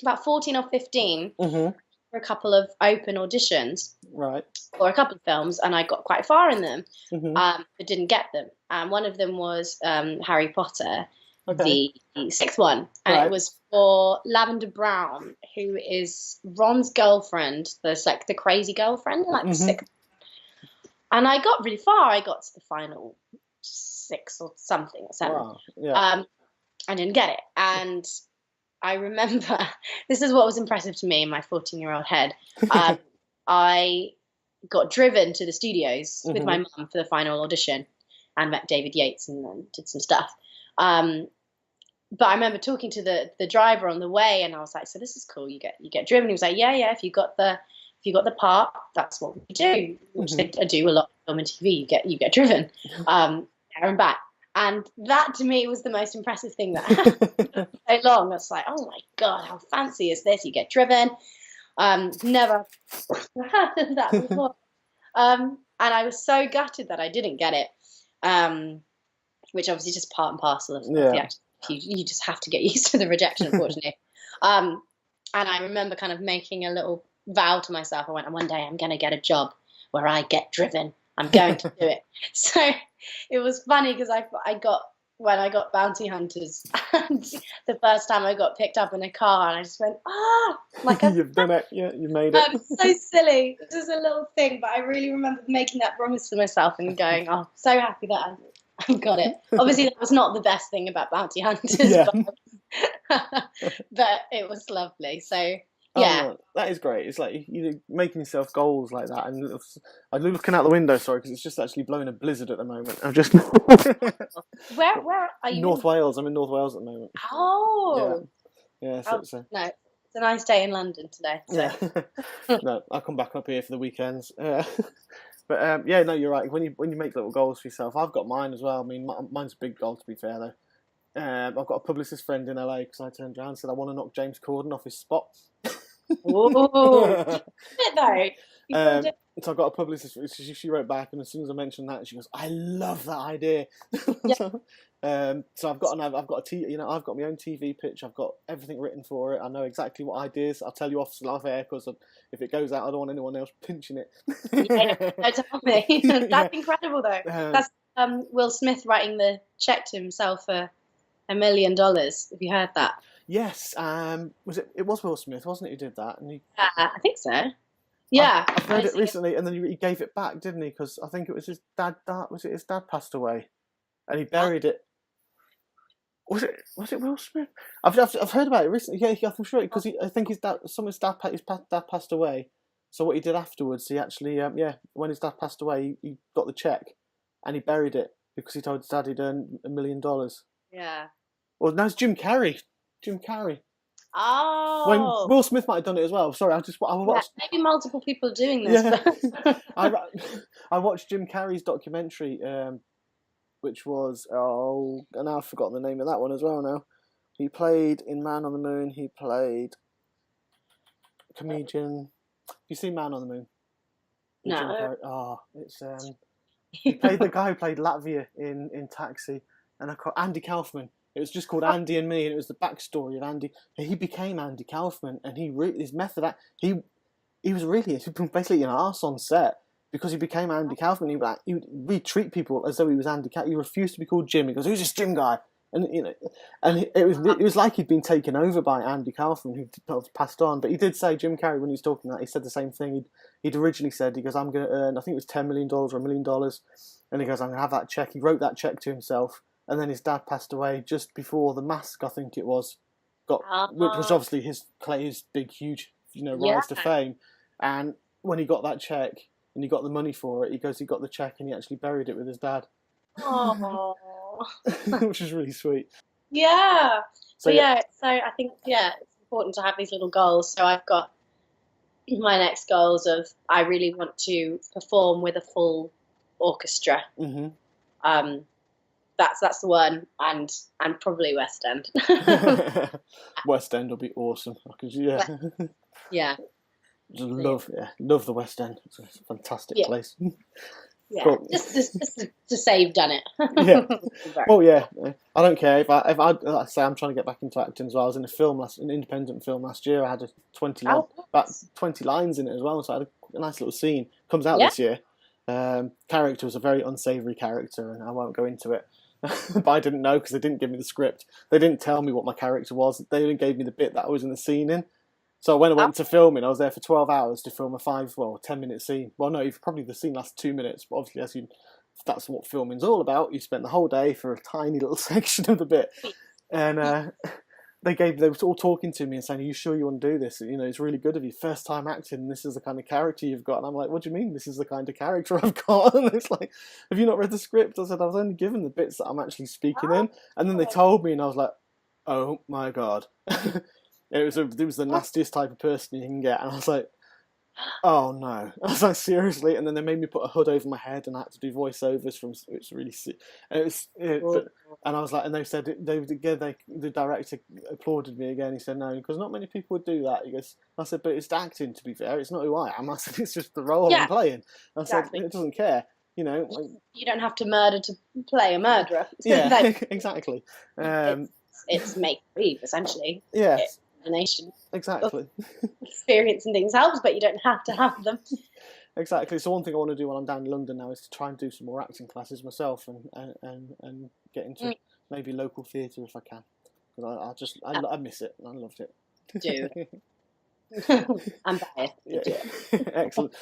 about 14 or 15 for a couple of open auditions, right, for a couple of films, and I got quite far in them, but didn't get them. And one of them was Harry Potter, the sixth one, and it was for Lavender Brown, who is Ron's girlfriend. There's like the crazy girlfriend, like the sixth. And I got really far. I got to the final 6 or something, or 7. Wow. Yeah. I didn't get it. And I remember, this is what was impressive to me in my 14-year-old head. I got driven to the studios with my mum for the final audition and met David Yates and then did some stuff. But I remember talking to the driver on the way, and I was like, so this is cool. You get driven. He was like, yeah, if you got the part, that's what we do, which I do a lot of film and TV. You get driven, there and back. And that to me was the most impressive thing that happened for so long. I was like, oh my God, how fancy is this? You get driven. Never heard that before. And I was so gutted that I didn't get it, which obviously is just part and parcel of the act. You just have to get used to the rejection, unfortunately. And I remember kind of making a little vow to myself. I went, one day I'm going to get a job where I get driven. I'm going to do it. So it was funny, because when I got Bounty Hunters, and the first time I got picked up in a car, and I just went, you've done it. Yeah, you made it. It's so silly. It's just a little thing, but I really remember making that promise to myself and going, oh, so happy that I got it. Obviously, that was not the best thing about Bounty Hunters, but it was lovely. So yeah,
that is great. It's like making yourself goals like that. And I'm looking out the window, sorry, because it's just actually blowing a blizzard at the moment. I'm just
where are you?
North Wales. I'm in North Wales at the moment.
Oh,
yeah.
No, it's a nice day in London today. So.
Yeah, no, I'll come back up here for the weekends. But no, you're right. When you make little goals for yourself, I've got mine as well. I mean, mine's a big goal, to be fair, though. I've got a publicist friend in LA because I turned around and said I want to knock James Corden off his spot.
Oh, though.
So I've got a publicist. She wrote back, and as soon as I mentioned that, she goes, "I love that idea."
Yeah.
So I've got my own TV pitch. I've got everything written for it. I know exactly what ideas. I'll tell you off air because if it goes out, I don't want anyone else pinching it.
Yeah, tell me. That's incredible, though. That's Will Smith writing the check to himself for $1 million. Have you heard that?
Yes. It was Will Smith, wasn't it, who did that? And
I think so. Yeah,
I've heard it recently, and then he gave it back, didn't he? Because I think it was his dad. Was it his dad passed away, and he buried it? Was it Will Smith? I've heard about it recently. Yeah, I'm sure because I think his dad passed away. So what he did afterwards, he actually when his dad passed away, he got the check, and he buried it because he told his dad he'd earned $1 million.
Yeah.
Well, no, it's Jim Carrey. Jim Carrey.
Oh.
When Will Smith might have done it as well. Sorry, I watched.
Yeah, maybe multiple people doing this.
Yeah. I watched Jim Carrey's documentary, which was and now I've forgotten the name of that one as well. Now he played in Man on the Moon. He played comedian. Have you seen Man on the Moon?
No.
It's he played the guy who played Latvia in Taxi, and Andy Kaufman. It was just called Andy and Me, and it was the backstory of Andy. He became Andy Kaufman, and his method. He was really basically an arse on set because he became Andy Kaufman. He would treat people as though he was Andy Kaufman. He refused to be called Jim. He goes, "Who's this Jim guy?" And it was like he'd been taken over by Andy Kaufman, who passed on. But he did say, Jim Carrey, when he was talking that, he said the same thing. He'd originally said, he goes, "I'm going to earn, I think it was $10 million or $1 million," and he goes, "I'm going to have that check." He wrote that check to himself. And then his dad passed away just before The Mask, I think it was, which was obviously his big, huge, rise to fame. And when he got that check and he got the money for it, he got the check and he actually buried it with his dad.
Oh,
which is really sweet.
Yeah. So I think it's important to have these little goals. So I've got my next goals of I really want to perform with a full orchestra.
Mm-hmm.
That's the one, and probably West End.
West End will be awesome.
Yeah.
Love the West End. It's a fantastic place.
Yeah, cool. just to say you've done it.
Yeah. Well, yeah. I don't care if I say I'm trying to get back into acting as well. I was in an independent film last year. I had about 20 lines in it as well, so I had a nice little scene. Comes out this year. Character was a very unsavoury character, and I won't go into it. But I didn't know because they didn't give me the script. They didn't tell me what my character was. They only gave me the bit that I was in the scene in. So when I went to filming, I was there for 12 hours to film a 10-minute scene. Well, no, probably the scene lasts 2 minutes. But obviously, that's what filming's all about. You spend the whole day for a tiny little section of the bit. And they were all talking to me and saying, "Are you sure you want to do this? It's really good of you. First time acting, and this is the kind of character you've got." And I'm like, "What do you mean this is the kind of character I've got?" And it's like, "Have you not read the script?" I said, "I was only given the bits that I'm actually speaking in." And then they told me, and I was like, "Oh my God." It was the nastiest type of person you can get. And I was like, "Oh no." I was like, "Seriously?" And then they made me put a hood over my head and I had to do voiceovers it's really sick. And I was like, and they said, the director applauded me again. He said, "No, because not many people would do that." He goes, I said, "But it's acting, to be fair. It's not who I am." I said, "It's just the role I'm playing." I said, "It doesn't care. You
don't have to murder to play a murderer."
Yeah, exactly.
It's make-believe, essentially.
Yeah.
Nation.
Exactly.
Experiencing things helps, but you don't have to have them.
Exactly. So one thing I want to do while I'm down in London now is to try and do some more acting classes myself and get into maybe local theatre if I can. Because I miss it and I loved it.
Do. I'm biased.
Yeah. Excellent.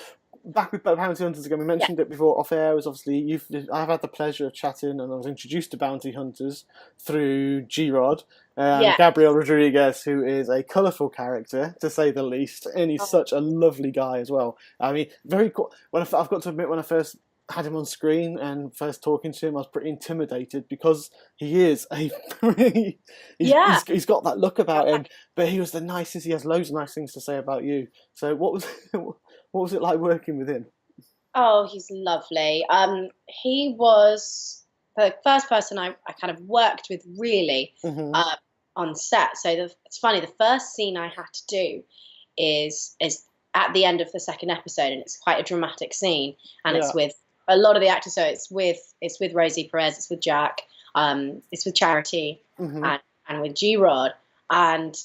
Back with Bounty Hunters again. We mentioned it before off air. Was obviously I've had the pleasure of chatting, and I was introduced to Bounty Hunters through G-Rod, Gabriel Rodriguez, who is a colourful character to say the least, and he's such a lovely guy as well. I mean, very cool. I've got to admit, when I first had him on screen and first talking to him, I was pretty intimidated because he is he's got that look about him, but he was the nicest. He has loads of nice things to say about you. So what was it like working with him?
Oh, he's lovely. He was the first person I kind of worked with really on set. So it's funny. The first scene I had to do is at the end of the second episode, and it's quite a dramatic scene, and it's with a lot of the actors. So it's with Rosie, Perez, it's with Jack, it's with Charity, and with G-Rod, and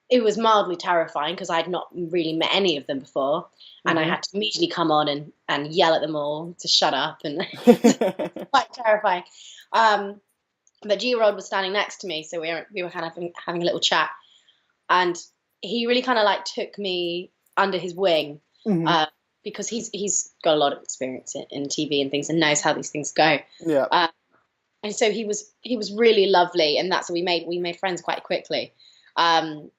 it was mildly terrifying because I'd not really met any of them before, and I had to immediately come on and yell at them all to shut up, and quite terrifying. But G-Rod was standing next to me, so we were kind of having a little chat, and he really kind of like took me under his wing because he's got a lot of experience in TV and things and knows how these things go.
Yeah.
And so he was really lovely, and that's we made friends quite quickly. And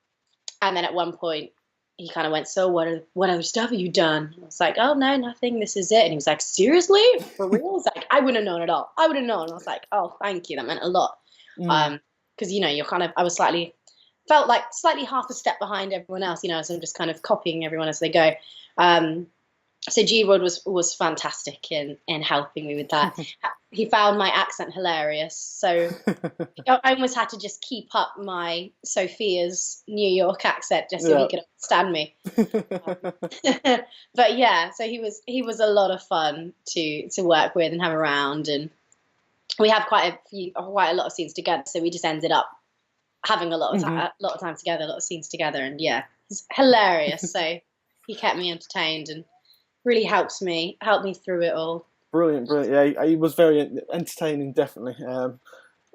then at one point he kind of went, "So what other stuff have you done?" I was like, "Oh no, nothing. This is it." And he was like, "Seriously? For real?" I was like, "I wouldn't have known at all. I wouldn't have known." I was like, "Oh, thank you. That meant a lot." Because you're kind of, I was felt like slightly half a step behind everyone else, so I'm just kind of copying everyone as they go. So G-Rod was fantastic in helping me with that. He found my accent hilarious, so I almost had to just keep up my Sofia's New York accent just so he could understand me. But yeah, so he was a lot of fun to work with and have around, and we have quite a lot of scenes together. So we just ended up having a lot of time together, a lot of scenes together, and yeah, it's hilarious. So he kept me entertained and really helped me through it all.
Brilliant. Yeah, he was very entertaining, definitely. And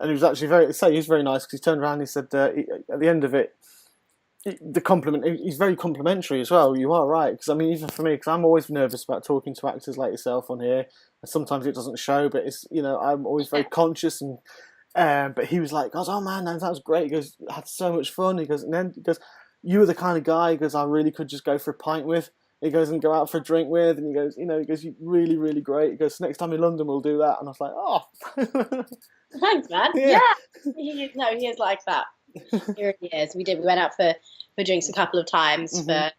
he was actually he was very nice because he turned around and he said at the end of it, the compliment. He's very complimentary as well. You are right, because I mean, even for me, because I'm always nervous about talking to actors like yourself on here, and sometimes it doesn't show. But it's I'm always very conscious and. But he was like, "Oh man, that was great." He goes, "I had so much fun." He goes, and then he goes, "You were the kind of guy," he goes, "I really could just go for a pint with." He goes, "And go out for a drink with," and he goes, "You're really, really great." He goes, "Next time in London, we'll do that." And I was like, "Oh,
thanks, man." Yeah. He is like that. He really is. We went out for drinks a couple of times for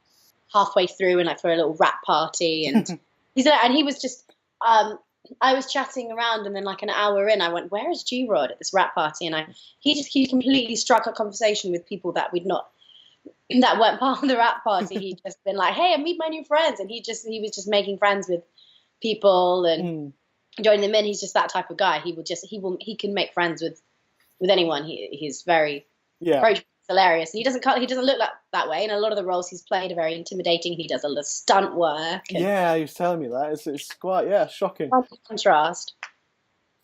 halfway through and like for a little rap party, and he was just. I was chatting around, and then like an hour in, I went, "Where is G-Rod at this rap party?" And he completely struck a conversation with people that that weren't part of the rap party. He'd just been like, "Hey, I meet my new friends," and he was just making friends with people and joining them in. He's just that type of guy. He can make friends with anyone. He's very approachable, hilarious, and he doesn't look like that way. And a lot of the roles he's played are very intimidating. He does a lot of stunt work.
Yeah, he was telling me that. It's quite shocking.
Contrast.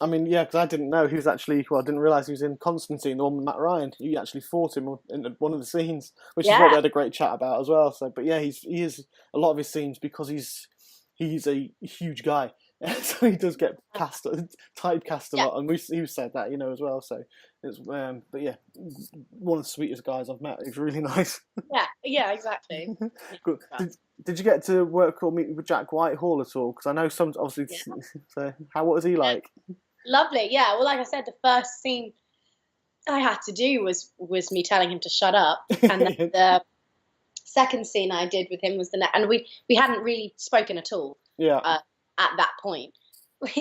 I mean, yeah, because I didn't know he was actually. Well, I didn't realise he was in Constantine, the one with Matt Ryan. He actually fought him in one of the scenes, which is what we had a great chat about as well. So, but yeah, he is a lot of his scenes because he's a huge guy, so he does get typecast a lot, and he said that as well. So it's but yeah, one of the sweetest guys I've met. He's really nice.
Yeah, exactly.
Good. Did you get to work or meet with Jack Whitehall at all? Because I know some obviously. So what was he like?
Lovely, yeah. Well, like I said, the first scene I had to do was me telling him to shut up, and then the second scene I did with him was and we hadn't really spoken at all.
Yeah.
At that point,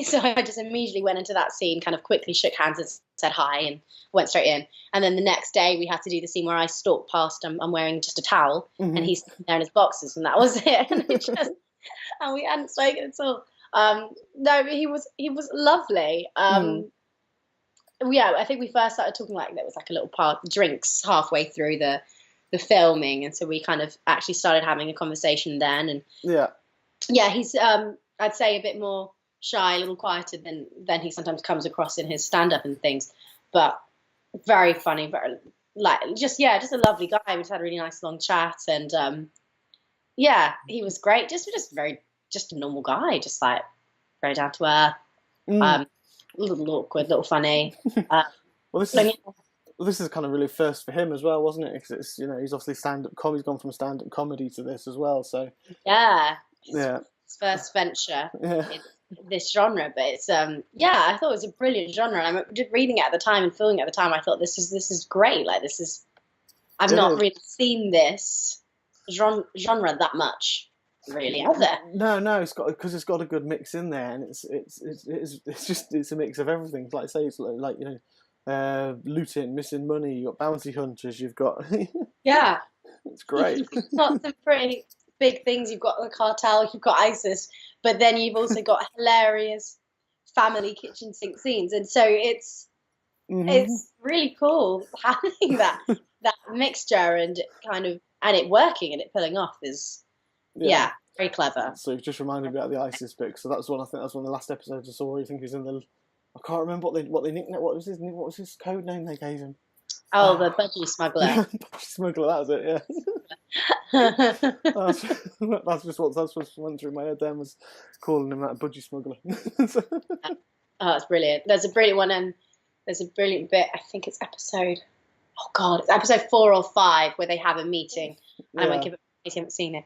so I just immediately went into that scene, kind of quickly shook hands and said hi, and went straight in. And then the next day we had to do the scene where I stalked past him. I'm wearing just a towel, and he's there in his boxers, and that was it. And we hadn't spoken at all. No, he was lovely. Yeah, I think we first started talking like there was like a little drinks halfway through the filming, and so we kind of actually started having a conversation then. And he's I'd say a bit more shy, a little quieter than he sometimes comes across in his stand-up and things, but very funny, very just a lovely guy. We just had a really nice long chat, and he was great. Just a normal guy, just like very down to earth, a little awkward, a little funny.
Well, this is kind of really first for him as well, wasn't it? Because it's he's obviously stand-up comedy. He's gone from stand-up comedy to this as well. So
his first venture in this genre. But it's I thought it was a brilliant genre. And I did reading it at the time and filming it at the time. I thought this is great. Like I've not really seen this genre that much. really, has it?
No, it's got a good mix in there, and it's a mix of everything. Like I say, it's like looting, missing money. You have got bounty hunters. You've got
Yeah.
it's great.
You've got some pretty big things. You've got the cartel, you've got ISIS, but then you've also got hilarious family kitchen sink scenes, and so it's really cool having that mixture and it working and it pulling off is very clever.
So it just reminded me about the ISIS bit. So that's one. I think that's one of the last episodes I saw. I think he's in the. I can't remember what they nicknamed. What was his code name they gave him?
Oh, the budgie smuggler.
Budgie smuggler. That was it. Yeah. that's just what went through my head. Then was calling him that budgie smuggler.
Oh, it's brilliant. There's a brilliant one, and there's a brilliant bit. I think it's episode 4 or 5, where they have a meeting. I won't give it if you haven't seen it.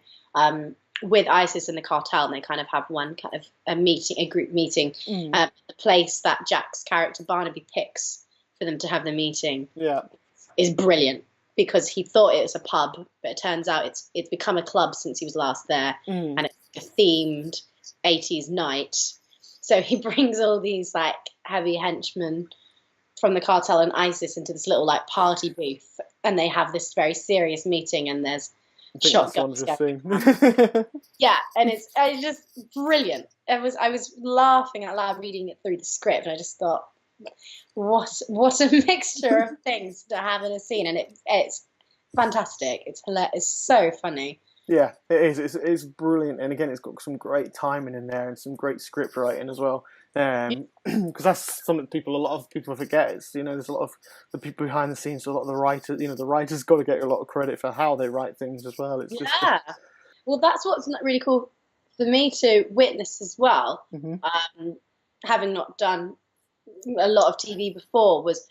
With ISIS and the cartel, and they kind of have one kind of a group meeting. The place that Jack's character Barnaby picks for them to have the meeting is brilliant, because he thought it was a pub, but it turns out it's become a club since he was last there, and it's a themed 80s night. So he brings all these like heavy henchmen from the cartel and ISIS into this little like party booth, and they have this very serious meeting, and there's shotguns. Yeah, and it's just brilliant. I was laughing out loud reading it through the script, and I just thought, what a mixture of things to have in a scene, and it's fantastic. It's hilarious. It's so funny.
Yeah, it is. It's brilliant, and again, it's got some great timing in there and some great script writing as well. Because that's something a lot of people forget. It's there's a lot of the people behind the scenes, a lot of the writers. The writers got to get a lot of credit for how they write things as well. It's just
well, that's what's really cool for me to witness as well. Having not done a lot of TV before, was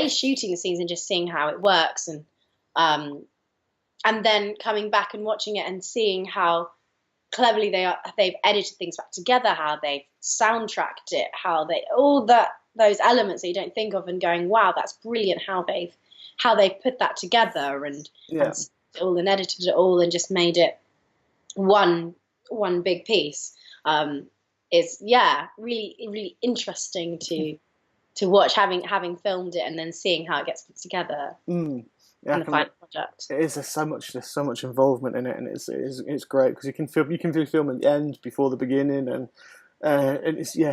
shooting the scenes and just seeing how it works, and then coming back and watching it and seeing how cleverly they've edited things back together, how they've soundtracked it, how those elements that you don't think of, and going, wow, that's brilliant how they've put that together and all and edited it all and just made it one big piece. Is really really interesting to watch, having filmed it and then seeing how it gets put together.
Yeah,
in the final project.
It is. There's so much involvement in it, and it's great because you can do film at the end before the beginning, and it's
you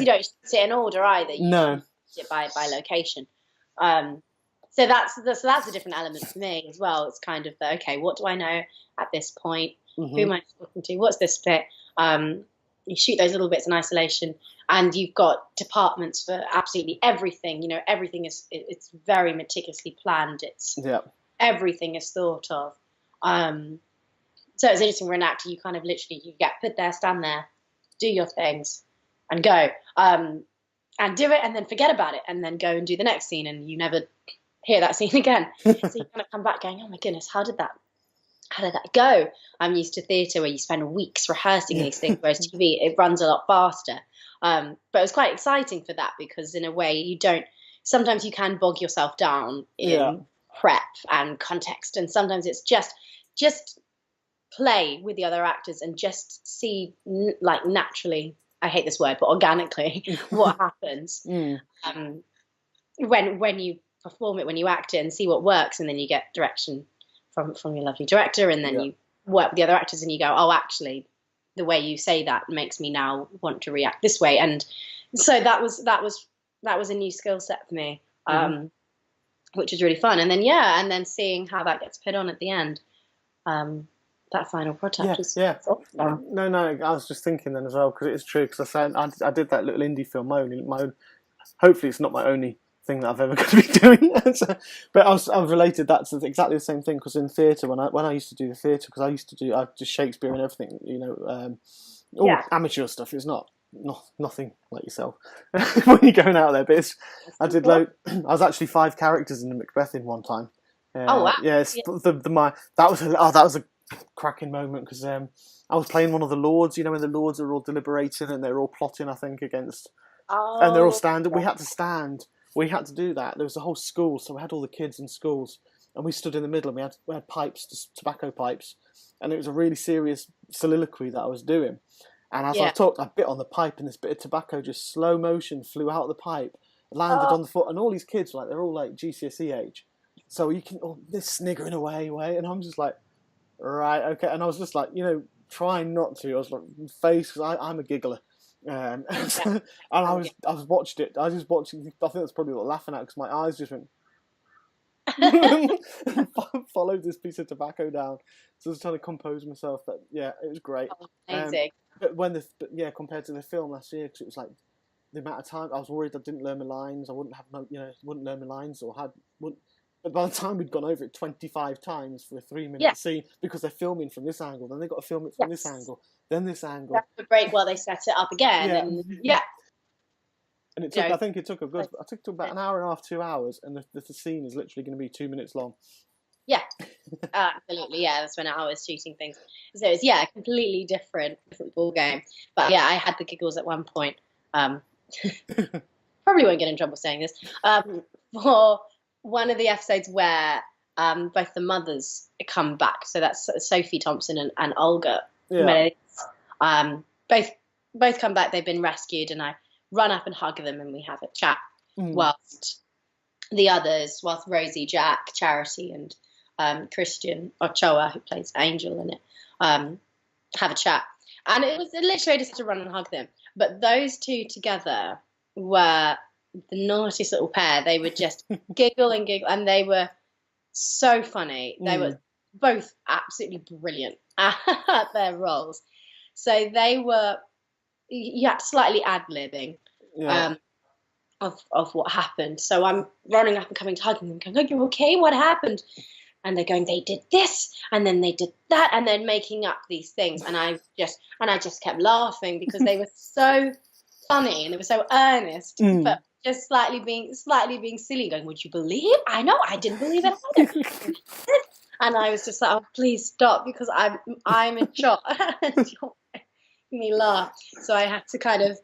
don't sit in order either. You sit by location. So that's a different element for me as well. It's kind of okay, what do I know at this point? Who am I talking to? What's this bit? You shoot those little bits in isolation, and you've got departments for absolutely everything. Everything it's very meticulously planned. Everything is thought of. So it's interesting for an actor. You kind of literally you get put there, stand there, do your things, and go, and do it, and then forget about it, and then go and do the next scene, and you never hear that scene again. So you kind of come back going, oh my goodness, how did that go? I'm used to theatre where you spend weeks rehearsing these things, whereas TV, it runs a lot faster. But it was quite exciting for that, because in a way sometimes you can bog yourself down in prep and context, and sometimes it's just play with the other actors and just see like naturally, I hate this word, but organically what happens when you perform it, when you act it, and see what works, and then you get direction from your lovely director, and then you work with the other actors and you go, oh, actually the way you say that makes me now want to react this way. And so that was a new skill set for me, which was really fun. And then seeing how that gets put on at the end, that final project was awesome.
No, I was just thinking then as well, because it's true, because I did that little indie film, my own, hopefully it's not my only thing that I've ever going to be doing. But I've related that to exactly the same thing, because in theatre, when I used to do the theatre, because I did Shakespeare and everything, all amateur stuff. It's not nothing like yourself when you're going out there. But I was actually 5 characters in the Macbeth in one time.
Oh wow!
Yeah, that was a cracking moment, because I was playing one of the lords. When the lords are all deliberating and they're all plotting, I think, against, and they're all standing. We had to stand. We had to do that. There was a whole school, so we had all the kids in schools, and we stood in the middle, and we had pipes, tobacco pipes, and it was a really serious soliloquy that I was doing. And as I
Yeah.
talked, I bit on the pipe, and this bit of tobacco just slow motion flew out of the pipe, landed
Oh.
on the foot, and all these kids, like, they're all like GCSE age, so you can, they're sniggering away, and I'm just like, right, okay, and I was just like, trying not to. I was like, face, because I'm a giggler, and I was watched it. I was just watching. I think that's probably what laughing at, because my eyes just went. Followed this piece of tobacco down, so I was trying to compose myself. But yeah, it was great.
Oh, amazing.
But compared to the film last year, because it was like the amount of time I was worried I didn't learn my lines. I wouldn't learn my lines, wouldn't. But by the time we'd gone over it 25 times for a 3-minute scene, because they're filming from this angle, then they've got to film it from this angle, then this angle.
That's the break while they set it up again.
And it took, I think it took about an hour and a half, 2 hours, and the scene is literally going to be 2 minutes long.
Yeah, absolutely. Yeah, that's when I was shooting things. So it's a completely different ball game. But yeah, I had the giggles at one point. Probably won't get in trouble saying this. For one of the episodes where both the mothers come back, so that's Sophie Thompson and Olga.
Yeah.
Both come back. They've been rescued, and I run up and hug them, and we have a chat whilst Rosie, Jack, Charity, and Christian Ochoa, who plays Angel in it, have a chat. And it was literally just to run and hug them. But those two together were the naughtiest little pair. They would just giggle, and they were so funny. They were both absolutely brilliant at their roles. So they were, slightly ad-libbing of what happened. So I'm running up and coming to hugging them, going, "Are you okay? What happened?" And they're going, "They did this, and then they did that," and then making up these things. And I just kept laughing because they were so funny and they were so earnest, but just slightly being silly, going, "Would you believe? I know, I didn't believe it either." And I was just like, "Oh, please stop," because I'm in shock. You're making me laugh. So I had to kind of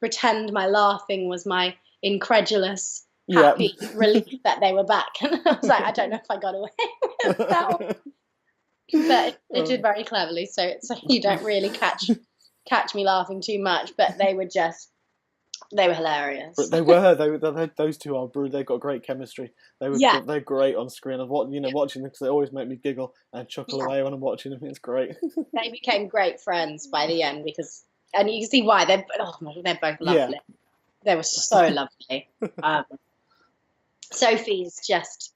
pretend my laughing was my incredulous, happy relief that they were back. And I was like, I don't know if I got away with that one. But it did very cleverly, so you don't really catch me laughing too much. But they were hilarious.
But they were those two are brilliant. They've got great chemistry. They're great on screen. I've watching them because they always make me giggle and chuckle away when I'm watching them. It's great. They
became great friends by the end and you can see why they're both lovely. Yeah. They were so lovely. Sophie is just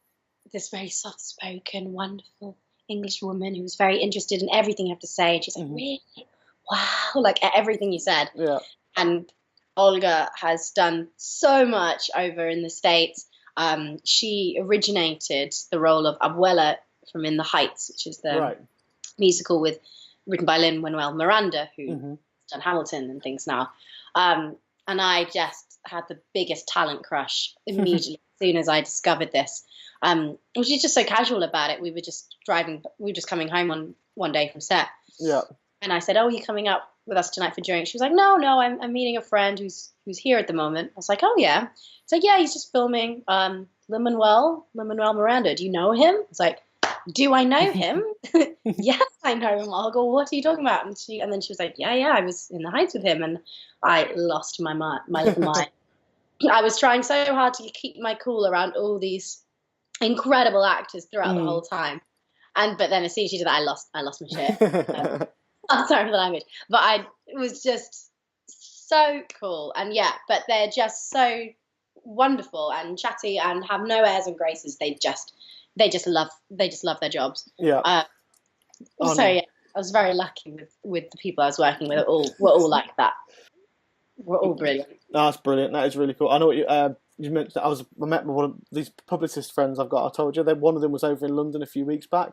this very soft-spoken, wonderful English woman who was very interested in everything you have to say. And she's like, "Really? Wow!" Like everything you said.
Yeah.
And Olga has done so much over in the States. She originated the role of Abuela from In the Heights, which is the musical written by Lin-Manuel Miranda, who's done Hamilton and things now. And I just had the biggest talent crush immediately as soon as I discovered this. She was just so casual about it. We were just coming home one day from set.
Yeah.
And I said, "Oh, are you coming out with us tonight for drinks?" She was like, No, I'm meeting a friend who's here at the moment. I was like, "Oh yeah." It's like, "Yeah, he's just filming Lin-Manuel Miranda. Do you know him?" I was like, "Do I know him?" "Yes, I know him." I'll go, "What are you talking about?" And then she was like, yeah, I was in the Heights with him. And I lost my little mind. I was trying so hard to keep my cool around all these incredible actors throughout the whole time. But then as soon as she did that, I lost my shit. I'm sorry for the language, but it was just so cool. And but they're just so wonderful and chatty and have no airs and graces. They just love their jobs.
Yeah.
I was very lucky with the people I was working with. Were all like that. We're all brilliant.
That's brilliant. That is really cool. I know what you mentioned. I met one of these publicist friends I've got. I told you that one of them was over in London a few weeks back.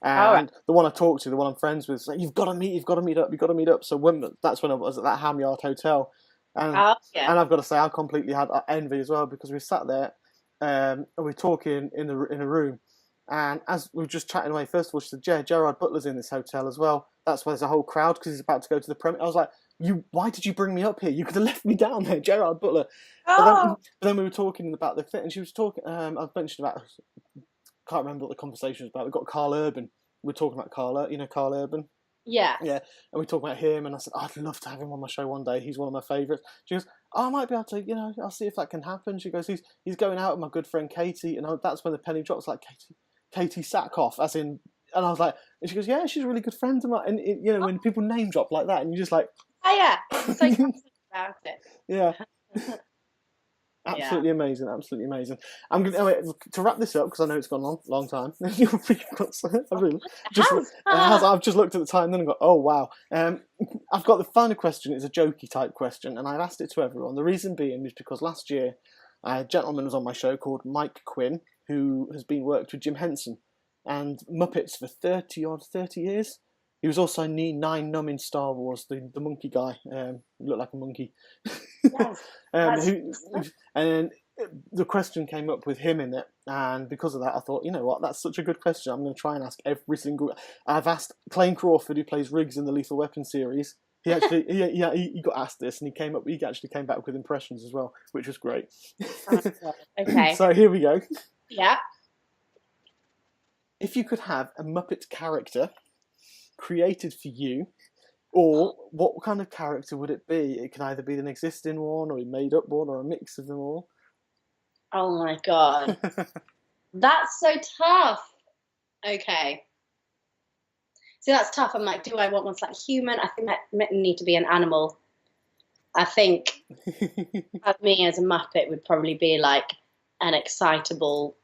And the one I talked to, the one I'm friends with, is like, you've got to meet up. So that's when I was at that Ham Yard Hotel. And I've got to say, I completely had envy as well, because we sat there and we were talking in a room. And as we were just chatting away, first of all, she said, Gerard Butler's in this hotel as well. That's why there's a whole crowd, because he's about to go to the premiere. I was like, why did you bring me up here? You could have left me down there, Gerard Butler. But then we were talking about the thing, and she was talking, I've mentioned about, can't remember what the conversation was about. We've got Carl Urban we're talking about Carl, Carl Urban.
Yeah.
Yeah, and we talked about him, and I said, I'd love to have him on my show one day. He's one of my favourites. She goes, I might be able to, I'll see if that can happen. She goes, he's going out with my good friend Katie, and that's when the penny drops, like, Katie Sackhoff, as in, and I was like, and she goes, yeah, she's a really good friend of mine. And, when people name drop like that, and you're just like...
Oh, yeah, it's so about it.
Yeah. Absolutely amazing, absolutely amazing. I'm going to wrap this up, because I know it's gone a long time. I've just looked at the time, and then I got, oh wow. I've got the final question. It's a jokey type question, and I've asked it to everyone. The reason being is because last year a gentleman was on my show called Mike Quinn, who has been worked with Jim Henson and Muppets for 30 years. He was also Nine Numb in Star Wars, the monkey guy. Looked like a monkey.
Yes,
and then the question came up with him in it, and because of that, I thought, you know what, that's such a good question. I'm going to try and ask every single. I've asked Clayne Crawford, who plays Riggs in the Lethal Weapon series. He actually, he got asked this, and he actually came back with impressions as well, which was great.
Okay.
So here we go.
Yeah.
If you could have a Muppet character created for you, or what kind of character would it be? It can either be an existing one, or a made-up one, or a mix of them all.
Oh my god. That's so tough. Okay. See, that's tough. I'm like, do I want one like human? I think that might need to be an animal. I think me as a Muppet would probably be like an excitable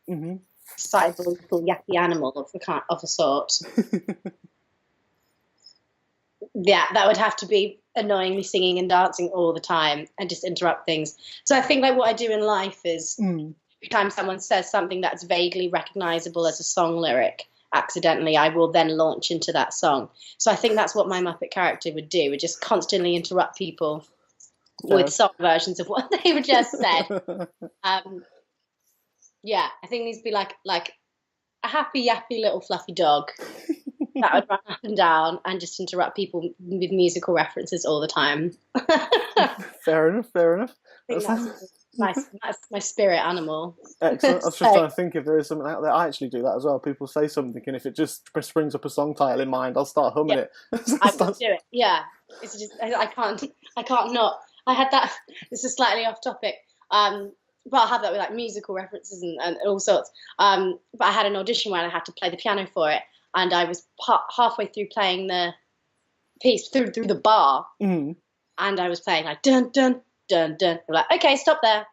little yappy animal of a sort. Yeah, that would have to be annoyingly singing and dancing all the time and just interrupt things. So I think like what I do in life is every time someone says something that's vaguely recognizable as a song lyric accidentally, I will then launch into that song. So I think that's what my Muppet character would do, would just constantly interrupt people with song versions of what they've just said. Yeah, I think it needs to be like a happy, yappy little fluffy dog that would run up and down and just interrupt people with musical references all the time.
Fair enough.
That's my spirit animal.
Excellent. I was just trying to think if there is something out there. I actually do that as well. People say something, and if it just springs up a song title in mind, I'll start humming it.
I will do it. Yeah, it's just I can't not. I had that. This is slightly off topic. But I'll have that with like musical references and all sorts. But I had an audition where I had to play the piano for it, and I was halfway through playing the piece through the bar, and I was playing like dun dun dun dun. I'm like, okay, stop there.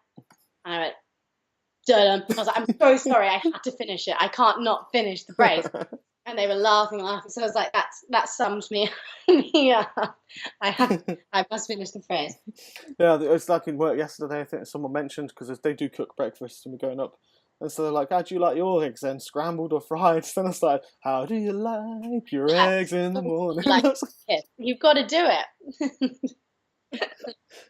And I went dun. I was like, I'm so sorry, I had to finish it. I can't not finish the phrase. And they were laughing. So I was like, that sums me up. I must finish the phrase.
Yeah, it's like in work yesterday. I think someone mentioned, because they do cook breakfast and we're going up, and so they're like, "How do you like your eggs then, scrambled or fried?" Then I started, "How do you like your eggs in the morning?"
You've got to do it.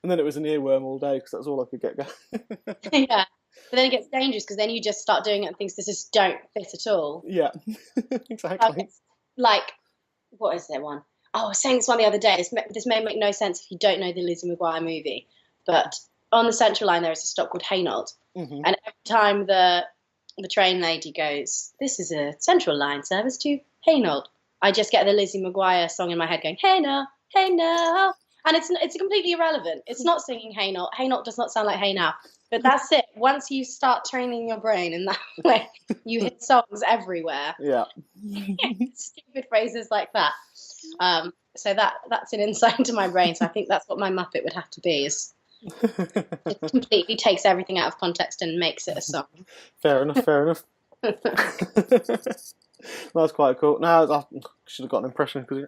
And then it was an earworm all day, because that's all I could get going.
Yeah. But then it gets dangerous, because then you just start doing it and things that just don't fit at all.
Yeah, exactly.
Like, what is there one? Oh, I was saying this one the other day. This may make no sense if you don't know the Lizzie McGuire movie. But on the Central Line, there is a stop called Hainault. And every time the train lady goes, "This is a Central Line service to Hainault," I just get the Lizzie McGuire song in my head going, "Hey now, hey now." And it's completely irrelevant. It's not singing Hey Now. Hey Now does not sound like Hey Now. But that's it. Once you start training your brain in that way, you hit songs everywhere.
Yeah.
Stupid phrases like that. So that's an insight into my brain. So I think that's what my Muppet would have to be. It completely takes everything out of context and makes it a song.
Fair enough. That's quite cool. Now I should have got an impression, because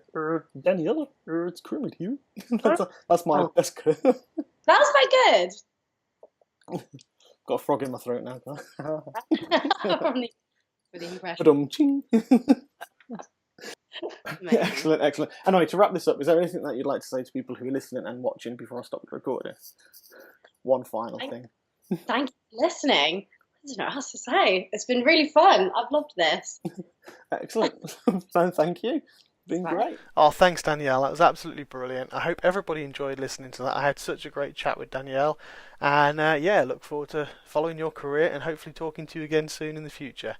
Daniella, it's Kermit here. That's my best. That
was quite good.
Got a frog in my throat now.
From the impression.
Excellent. Anyway, to wrap this up, is there anything that you'd like to say to people who are listening and watching before I stop recording? One final thing.
Thank you for listening. I don't know what else to say. It's been really fun. I've loved this.
Excellent. Thank you. Been great.
Oh, thanks, Danielle. That was absolutely brilliant. I hope everybody enjoyed listening to that. I had such a great chat with Danielle, and look forward to following your career and hopefully talking to you again soon in the future.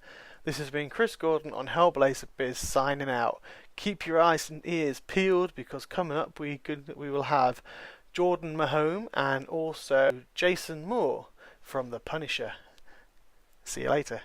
This has been Chris Gordon on Hellblazer Biz signing out. Keep your eyes and ears peeled, because coming up we will have Jordan Mahone and also Jason Moore from The Punisher. See you later.